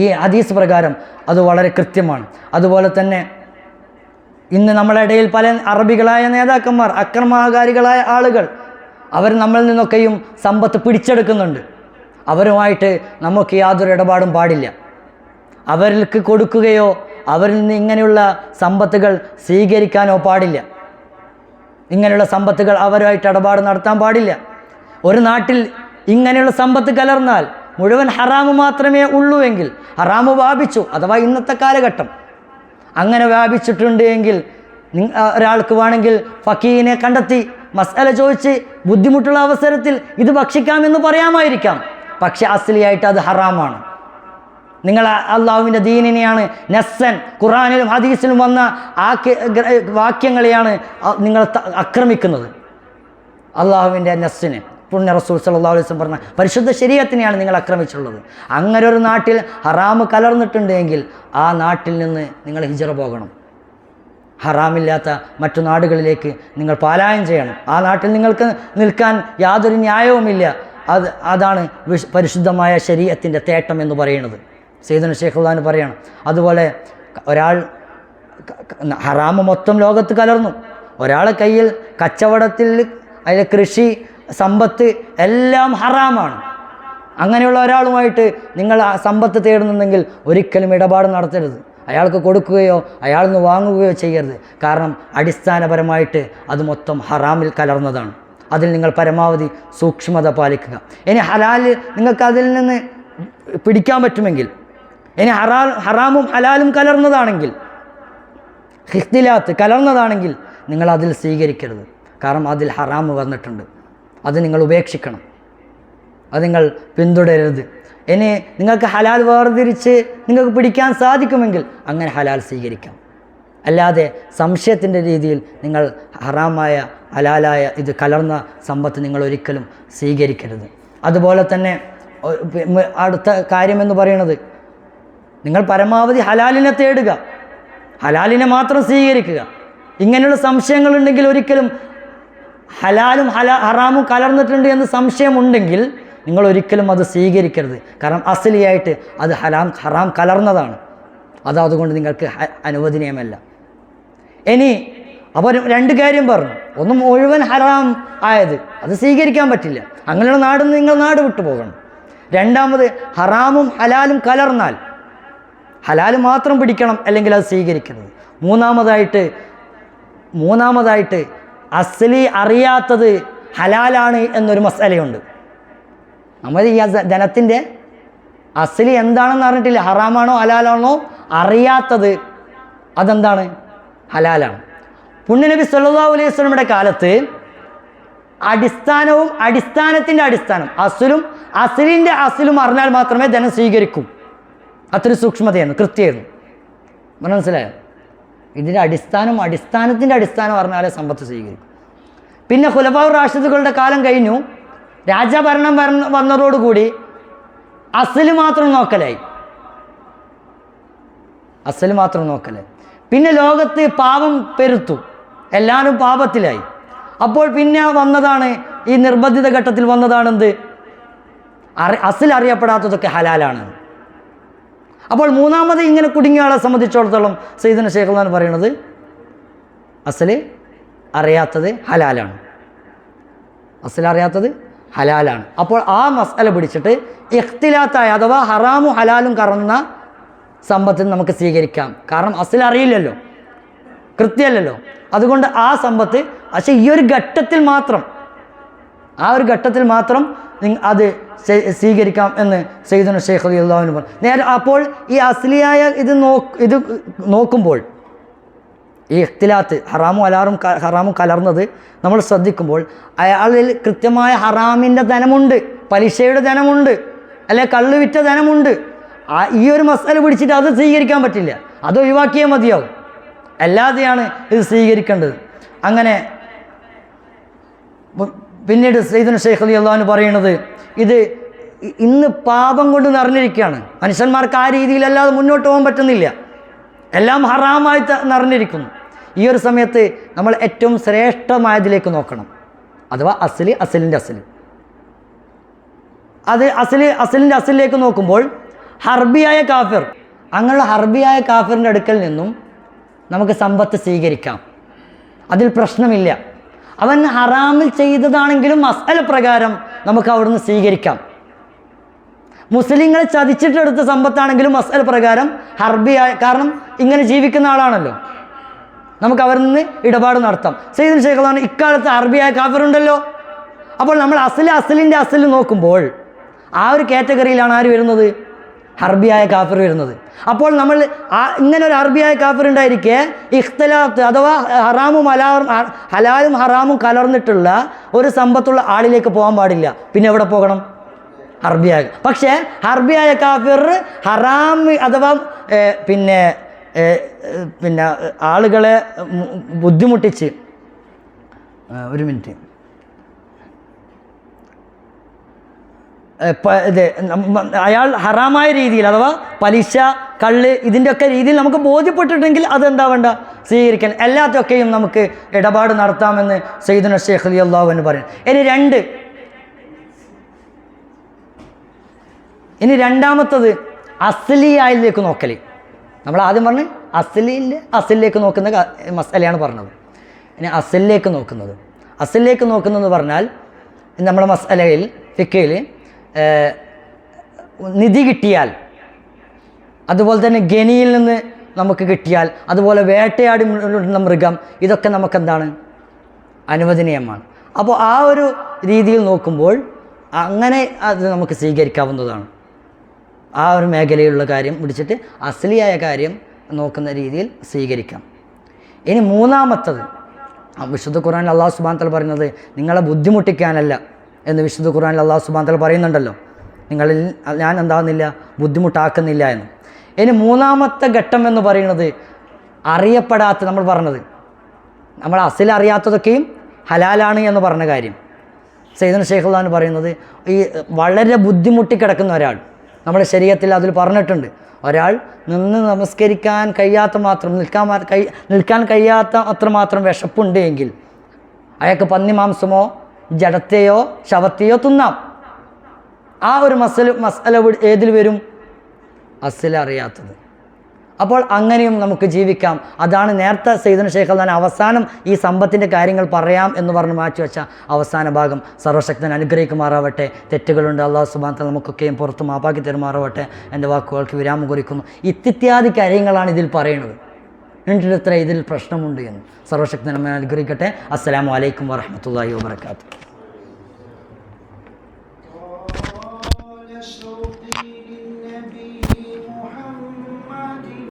ഈ ഹദീസ് പ്രകാരം അത് വളരെ കൃത്യമാണ്. അതുപോലെ തന്നെ ഇന്ന് നമ്മുടെ ഇടയിൽ പല അറബികളായ നേതാക്കന്മാർ, അക്രമകാരികളായ ആളുകൾ, അവർ നമ്മളിൽ നിന്നൊക്കെയും സമ്പത്ത് പിടിച്ചെടുക്കുന്നുണ്ട്. അവരുമായിട്ട് നമുക്ക് യാതൊരു ഇടപാടും പാടില്ല. അവർക്ക് കൊടുക്കുകയോ അവരിൽ നിന്ന് ഇങ്ങനെയുള്ള സമ്പത്തുകൾ സ്വീകരിക്കാനോ പാടില്ല. ഇങ്ങനെയുള്ള സമ്പത്തുകൾ അവരുമായിട്ട് ഇടപാട് നടത്താൻ പാടില്ല. ഒരു നാട്ടിൽ ഇങ്ങനെയുള്ള സമ്പത്ത് കലർന്നാൽ മുഴുവൻ ഹറാമ് മാത്രമേ ഉള്ളൂ എങ്കിൽ, ഹറാമ് വ്യാപിച്ചു, അഥവാ ഇന്നത്തെ കാലഘട്ടം അങ്ങനെ വ്യാപിച്ചിട്ടുണ്ട് എങ്കിൽ ഒരാൾക്ക് വേണമെങ്കിൽ ഫക്കീഹിനെ കണ്ടെത്തി മസ്അല ചോദിച്ച് ബുദ്ധിമുട്ടുള്ള അവസരത്തിൽ ഇത് ഭക്ഷിക്കാമെന്ന് പറയാമായിരിക്കാം. പക്ഷെ അസ്ലിയായിട്ട് അത് ഹറാമാണ്. നിങ്ങൾ അള്ളാഹുവിൻ്റെ ദീനിനെയാണ് നസ്സൻ ഖുർആനിലും ഹദീസിലും വന്ന ആ വാക്യങ്ങളെയാണ് നിങ്ങൾ ആക്രമിക്കുന്നത്. അള്ളാഹുവിൻ്റെ നസ്സിനെ, പുണ്യ റസൂൽ സല്ലല്ലാഹു അലൈഹി വസല്ലം പറഞ്ഞ പരിശുദ്ധ ശരീഅത്തിനെയാണ് നിങ്ങൾ ആക്രമിച്ചുള്ളത്. അങ്ങനെ ഒരു നാട്ടിൽ ഹറാമ് കലർന്നിട്ടുണ്ടെങ്കിൽ ആ നാട്ടിൽ നിന്ന് നിങ്ങൾ ഹിജ്റ പോകണം. ഹറാമില്ലാത്ത മറ്റു നാടുകളിലേക്ക് നിങ്ങൾ പലായനം ചെയ്യണം. ആ നാട്ടിൽ നിങ്ങൾക്ക് നിൽക്കാൻ യാതൊരു ന്യായവുമില്ല. അതാണ് പരിശുദ്ധമായ ശരീഅത്തിൻ്റെ തേട്ടം എന്ന് പറയുന്നത്. സയ്യിദുനാ ശൈഖുൽ ഇസ്ലാം പറയണം. അതുപോലെ ഒരാൾ ഹറാമ് മൊത്തം ലോകത്ത് കലർന്നു, ഒരാളെ കയ്യിൽ കച്ചവടത്തിൽ അതിലെ കൃഷി സമ്പത്ത് എല്ലാം ഹറാമാണ്. അങ്ങനെയുള്ള ഒരാളുമായിട്ട് നിങ്ങൾ ആ സമ്പത്ത് തേടുന്നുണ്ടെങ്കിൽ ഒരിക്കലും ഇടപാട് നടത്തരുത്. അയാൾക്ക് കൊടുക്കുകയോ അയാൾ നിന്ന് വാങ്ങുകയോ ചെയ്യരുത്. കാരണം അടിസ്ഥാനപരമായിട്ട് അത് മൊത്തം ഹറാമിൽ കലർന്നതാണ്. അതിൽ നിങ്ങൾ പരമാവധി സൂക്ഷ്മത പാലിക്കുക. ഇനി ഹലാല് നിങ്ങൾക്ക് അതിൽ നിന്ന് പിടിക്കാൻ പറ്റുമെങ്കിൽ, ഇനി ഹറാമും ഹലാലും കലർന്നതാണെങ്കിൽ, ഇഖ്തിലാത്ത് കലർന്നതാണെങ്കിൽ നിങ്ങൾ അതിൽ സ്വീകരിക്കരുത്. കാരണം അതിൽ ഹറാമ് വന്നിട്ടുണ്ട്. അത് നിങ്ങൾ ഉപേക്ഷിക്കണം, അത് നിങ്ങൾ പിന്തുടരരുത്. ഇനി നിങ്ങൾക്ക് ഹലാൽ വേർതിരിച്ച് നിങ്ങൾക്ക് പിടിക്കാൻ സാധിക്കുമെങ്കിൽ അങ്ങനെ ഹലാൽ സ്വീകരിക്കാം. അല്ലാതെ സംശയത്തിൻ്റെ രീതിയിൽ നിങ്ങൾ ഹറാമായ ഹലാലായ ഇത് കലർന്ന സമ്പത്ത് നിങ്ങൾ ഒരിക്കലും സ്വീകരിക്കരുത്. അതുപോലെ തന്നെ അടുത്ത കാര്യമെന്ന് പറയുന്നത്, നിങ്ങൾ പരമാവധി ഹലാലിനെ തേടുക, ഹലാലിനെ മാത്രം സ്വീകരിക്കുക. ഇങ്ങനെയുള്ള സംശയങ്ങളുണ്ടെങ്കിൽ ഒരിക്കലും ഹലാലും ഹറാമും കലർന്നിട്ടുണ്ട് എന്ന് സംശയമുണ്ടെങ്കിൽ നിങ്ങൾ ഒരിക്കലും അത് സ്വീകരിക്കരുത്. കാരണം അസ്ലിയായിട്ട് അത് ഹറാം കലർന്നതാണ്. അതുകൊണ്ട് നിങ്ങൾക്ക് അനുവദനീയമല്ല. ഇനി അവർ രണ്ട് കാര്യം പറഞ്ഞു. ഒന്ന് മുഴുവൻ ഹറാം ആയത് അത് സ്വീകരിക്കാൻ പറ്റില്ല. അങ്ങനെയുള്ള നാട് നിങ്ങൾ നാട് വിട്ടു പോകണം. രണ്ടാമത് ഹറാമും ഹലാലും കലർന്നാൽ ഹലാൽ മാത്രം പിടിക്കണം, അല്ലെങ്കിൽ അത് സ്വീകരിക്കരുത്. മൂന്നാമതായിട്ട് അസ്ലി അറിയാത്തത് ഹലാലാണ് എന്നൊരു മസലയുണ്ട്. നമ്മൾ ഈ ധനത്തിൻ്റെ അസ്ലി എന്താണെന്ന് അറിഞ്ഞിട്ടില്ല, ഹറാമാണോ ഹലാലാണോ അറിയാത്തത്, അതെന്താണ്? ഹലാലാണ്. പുണ്യനബി സല്ലല്ലാഹു അലൈഹി വസല്ലമയുടെ കാലത്ത് അടിസ്ഥാനത്തിൻ്റെ അടിസ്ഥാനം അസ്ലിൻ്റെ അസ്ലും അറിഞ്ഞാൽ മാത്രമേ ധനം സ്വീകരിക്കൂ. അത്ര സൂക്ഷ്മതയാണ്, കൃത്യമായിരുന്നു. മനസ്സിലായോ? ഇതിൻ്റെ അടിസ്ഥാനത്തിൻ്റെ അടിസ്ഥാനം അറിഞ്ഞാലേ സമ്പത്ത് സ്വീകരിക്കും. പിന്നെ ഖുലഫാഉർ റാഷിദുകളുടെ കാലം കഴിഞ്ഞു, രാജഭരണം വന്നതോടുകൂടി അസ്ല് മാത്രം നോക്കലായി. പിന്നെ ലോകത്ത് പാപം പെരുത്തു, എല്ലാവരും പാപത്തിലായി. അപ്പോൾ പിന്നെ വന്നതാണ് ഈ നിർബന്ധിത ഘട്ടത്തിൽ വന്നതാണെന്ത്? അസ്ൽ അറിയപ്പെടാത്തതൊക്കെ ഹലാലാണ്. അപ്പോൾ മൂന്നാമത് ഇങ്ങനെ കുടുങ്ങിയ ആളെ സംബന്ധിച്ചിടത്തോളം സയ്യിദുനാ ശൈഖുൽ എന്ന് പറയുന്നത് അസ്ൽ അറിയാത്തത് ഹലാലാണ്. അപ്പോൾ ആ മസ്അല പിടിച്ചിട്ട് ഇഖ്തിലാത്തായ അഥവാ ഹറാമും ഹലാലും കറന്ന സമ്പത്തിന് നമുക്ക് സ്വീകരിക്കാം. കാരണം അസ്ൽ അറിയില്ലല്ലോ, കൃത്യമല്ലല്ലോ. അതുകൊണ്ട് ആ സമ്പത്ത് പക്ഷേ ഈ ഒരു ഘട്ടത്തിൽ മാത്രം അത് സ്വീകരിക്കാം എന്ന് സയ്യിദുനാ ശൈഖ് റളിയല്ലാഹു അൻഹു പറഞ്ഞു. നേരെ അപ്പോൾ ഈ അസ്ലിയായ ഇത് നോക്കുമ്പോൾ ഈ ഇഖ്തിലാത്ത് ഹറാമും കലർന്നത് നമ്മൾ ശ്രദ്ധിക്കുമ്പോൾ അയാളിൽ കൃത്യമായ ഹറാമിൻ്റെ ധനമുണ്ട്, പലിശയുടെ ധനമുണ്ട്, അല്ലെ കള്ള് വിറ്റ ധനമുണ്ട്. ഈ ഒരു മസാല പിടിച്ചിട്ട് അത് സ്വീകരിക്കാൻ പറ്റില്ല, അത് ഒഴിവാക്കിയേ മതിയാവും, അല്ലാതെയാണ് ഇത് സ്വീകരിക്കേണ്ടത്. അങ്ങനെ പിന്നീട് സയ്യിദുനാ ശൈഖ് റളിയല്ലാഹു അൻഹു പറയുന്നത്, ഇത് ഇന്ന് പാപം കൊണ്ട് നിറഞ്ഞിരിക്കുകയാണ്. മനുഷ്യന്മാർക്ക് ആ രീതിയിലല്ലാതെ മുന്നോട്ട് പോകാൻ പറ്റുന്നില്ല, എല്ലാം ഹറാമായി നിറഞ്ഞിരിക്കുന്നു. ഈ ഒരു സമയത്ത് നമ്മൾ ഏറ്റവും ശ്രേഷ്ഠമായതിലേക്ക് നോക്കണം, അഥവാ അസ്ലിൻ്റെ അസ്ലിലേക്ക് നോക്കുമ്പോൾ ഹർബിയായ കാഫിർ, അങ്ങനെയുള്ള ഹർബിയായ കാഫിറിൻ്റെ അടുക്കൽ നിന്നും നമുക്ക് സമ്പത്ത് സ്വീകരിക്കാം, അതിൽ പ്രശ്നമില്ല. അവൻ ഹറാമിൽ ചെയ്തതാണെങ്കിലും മസ്അല പ്രകാരം നമുക്ക് അവിടുന്ന് സ്വീകരിക്കാം. മുസ്ലിങ്ങളെ ചതിച്ചിട്ടെടുത്ത സമ്പത്താണെങ്കിലും മസ്അല പ്രകാരം ഹർബിയായ, കാരണം ഇങ്ങനെ ജീവിക്കുന്ന ആളാണല്ലോ, നമുക്ക് അവരിൽ നിന്ന് ഇടപാട് നടത്താം. സയ്യിദുനാ ശൈഖ് റളിയല്ലാഹു അൻഹു ഇക്കാലത്ത് ഹർബിയായ കാഫിറുണ്ടല്ലോ. അപ്പോൾ നമ്മൾ അസ്ലിൻ്റെ അസ്ൽ നോക്കുമ്പോൾ ആ ഒരു കാറ്റഗറിയിലാണ് ആര് വരുന്നത്? ഹർബിയായ കാഫിർ വരുന്നത്. അപ്പോൾ നമ്മൾ ഇങ്ങനെ ഒരു ഹർബിയായ കാഫിർ ഉണ്ടായിരിക്കെ ഇഖ്തിലാത്ത് അഥവാ ഹലാലും ഹറാമും കലർന്നിട്ടുള്ള ഒരു സമ്പത്തുള്ള ആളിലേക്ക് പോകാൻ പാടില്ല. പിന്നെ എവിടെ പോകണം? ഹർബിയായ. പക്ഷേ ഹർബിയായ കാഫിർ ഹറാം അഥവാ പിന്നെ ആളുകളെ ബുദ്ധിമുട്ടിച്ച്, ഒരു മിനിറ്റ്, അയാൾ ഹറാമായ രീതിയിൽ അഥവാ പലിശ, കള്ള്, ഇതിൻ്റെയൊക്കെ രീതിയിൽ നമുക്ക് ബോധ്യപ്പെട്ടിട്ടുണ്ടെങ്കിൽ അതെന്താ വേണ്ട? സ്വീകരിക്കാൻ. എല്ലാത്തൊക്കെയും നമുക്ക് ഇടപാട് നടത്താമെന്ന് സയ്യിദുനാ ശൈഖ് റളിയല്ലാഹു അൻഹു പറയും. ഇനി രണ്ടാമത്തത് അസ്ലിയായിലേക്ക് നോക്കൽ. നമ്മൾ ആദ്യം പറഞ്ഞ് അസ്ലിലേക്ക് നോക്കുന്ന മസലയാണ് പറഞ്ഞത്. ഇനി അസ്ലിലേക്ക് നോക്കുന്നത് പറഞ്ഞാൽ നമ്മുടെ മസലയിൽ ഫിഖ്ഹിൽ നിധി കിട്ടിയാൽ, അതുപോലെ തന്നെ ഗനിയിൽ നിന്ന് നമുക്ക് കിട്ടിയാൽ, അതുപോലെ വേട്ടയാടി മൃഗം, ഇതൊക്കെ നമുക്കെന്താണ്? അനുവദനീയമാണ്. അപ്പോൾ ആ ഒരു രീതിയിൽ നോക്കുമ്പോൾ അങ്ങനെ അത് നമുക്ക് സ്വീകരിക്കാവുന്നതാണ്. ആ ഒരു മേഖലയിലുള്ള കാര്യം പിടിച്ചിട്ട് അസ്ലിയായ കാര്യം നോക്കുന്ന രീതിയിൽ സ്വീകരിക്കാം. ഇനി മൂന്നാമത്തത്, വിശുദ്ധ ഖുർആനിൽ അല്ലാഹു സുബ്ഹാനഹു വ തആല പറയുന്നത് നിങ്ങളെ ബുദ്ധിമുട്ടിക്കാനല്ല എന്ന് വിശുദ്ധ ഖുർആനിൽ അല്ലാഹു സുബ്ഹാനഹു വ തആല പറയുന്നുണ്ടല്ലോ, ഞാൻ എന്താകുന്നില്ല, ബുദ്ധിമുട്ടാക്കുന്നില്ല എന്ന്. ഇനി മൂന്നാമത്തെ ഘട്ടം എന്ന് പറയുന്നത് അറിയപ്പെടാത്ത, നമ്മൾ പറഞ്ഞത് നമ്മൾ അസ്ൽ അറിയാത്തതൊക്കെയും ഹലാലാണ് എന്ന് പറഞ്ഞ കാര്യം. സയ്യിദുനാ ശൈഖ് റളിയല്ലാഹു അൻഹു പറയുന്നത് ഈ വളരെ ബുദ്ധിമുട്ടിക്കിടക്കുന്ന ഒരാൾ, നമ്മുടെ ശരീഅത്തിൽ അതിൽ പറഞ്ഞിട്ടുണ്ട്, ഒരാൾ നിന്ന് നമസ്കരിക്കാൻ കഴിയാത്ത മാത്രം, നിൽക്കാൻ കഴിയാത്ത അത്രമാത്രം വിശപ്പുണ്ട് എങ്കിൽ അയാൾക്ക് പന്നിമാംസമോ ജഡത്തെയോ ശവത്തെയോ തിന്നാം. ആ ഒരു മസല ഏതിൽ വരും? അസ്ൽ അറിയാത്തത്. അപ്പോൾ അങ്ങനെയും നമുക്ക് ജീവിക്കാം. അതാണ് നേരത്തെ സയ്യിദുന ശൈഖ് അൽബാനി അവസാനം ഈ സമ്പത്തിൻ്റെ കാര്യങ്ങൾ പറയാം എന്ന് പറഞ്ഞ് മാറ്റി വെച്ച അവസാന ഭാഗം. സർവശക്തൻ അനുഗ്രഹിക്കുമാറാവട്ടെ. തെറ്റുകളുണ്ട്, അള്ളാഹു സുബ്ഹാനഹു വ തആല നമുക്കൊക്കെയും പുറത്ത് മാപ്പാക്കി തരുമാറാവട്ടെ. എൻ്റെ വാക്കുകൾക്ക് വിരാമം കുറിക്കുന്നു. ഇത്യാദി കാര്യങ്ങളാണ് ഇതിൽ പറയുന്നത്. എന്നിട്ട് ഇതിൽ പ്രശ്നമുണ്ട് എന്ന് സർവശക്തൻ നമ്മെ അനുഗ്രഹിക്കട്ടെ. അസ്സലാമു അലൈക്കും വറഹ്മത്തുള്ളാഹി വബറകാതുഹു.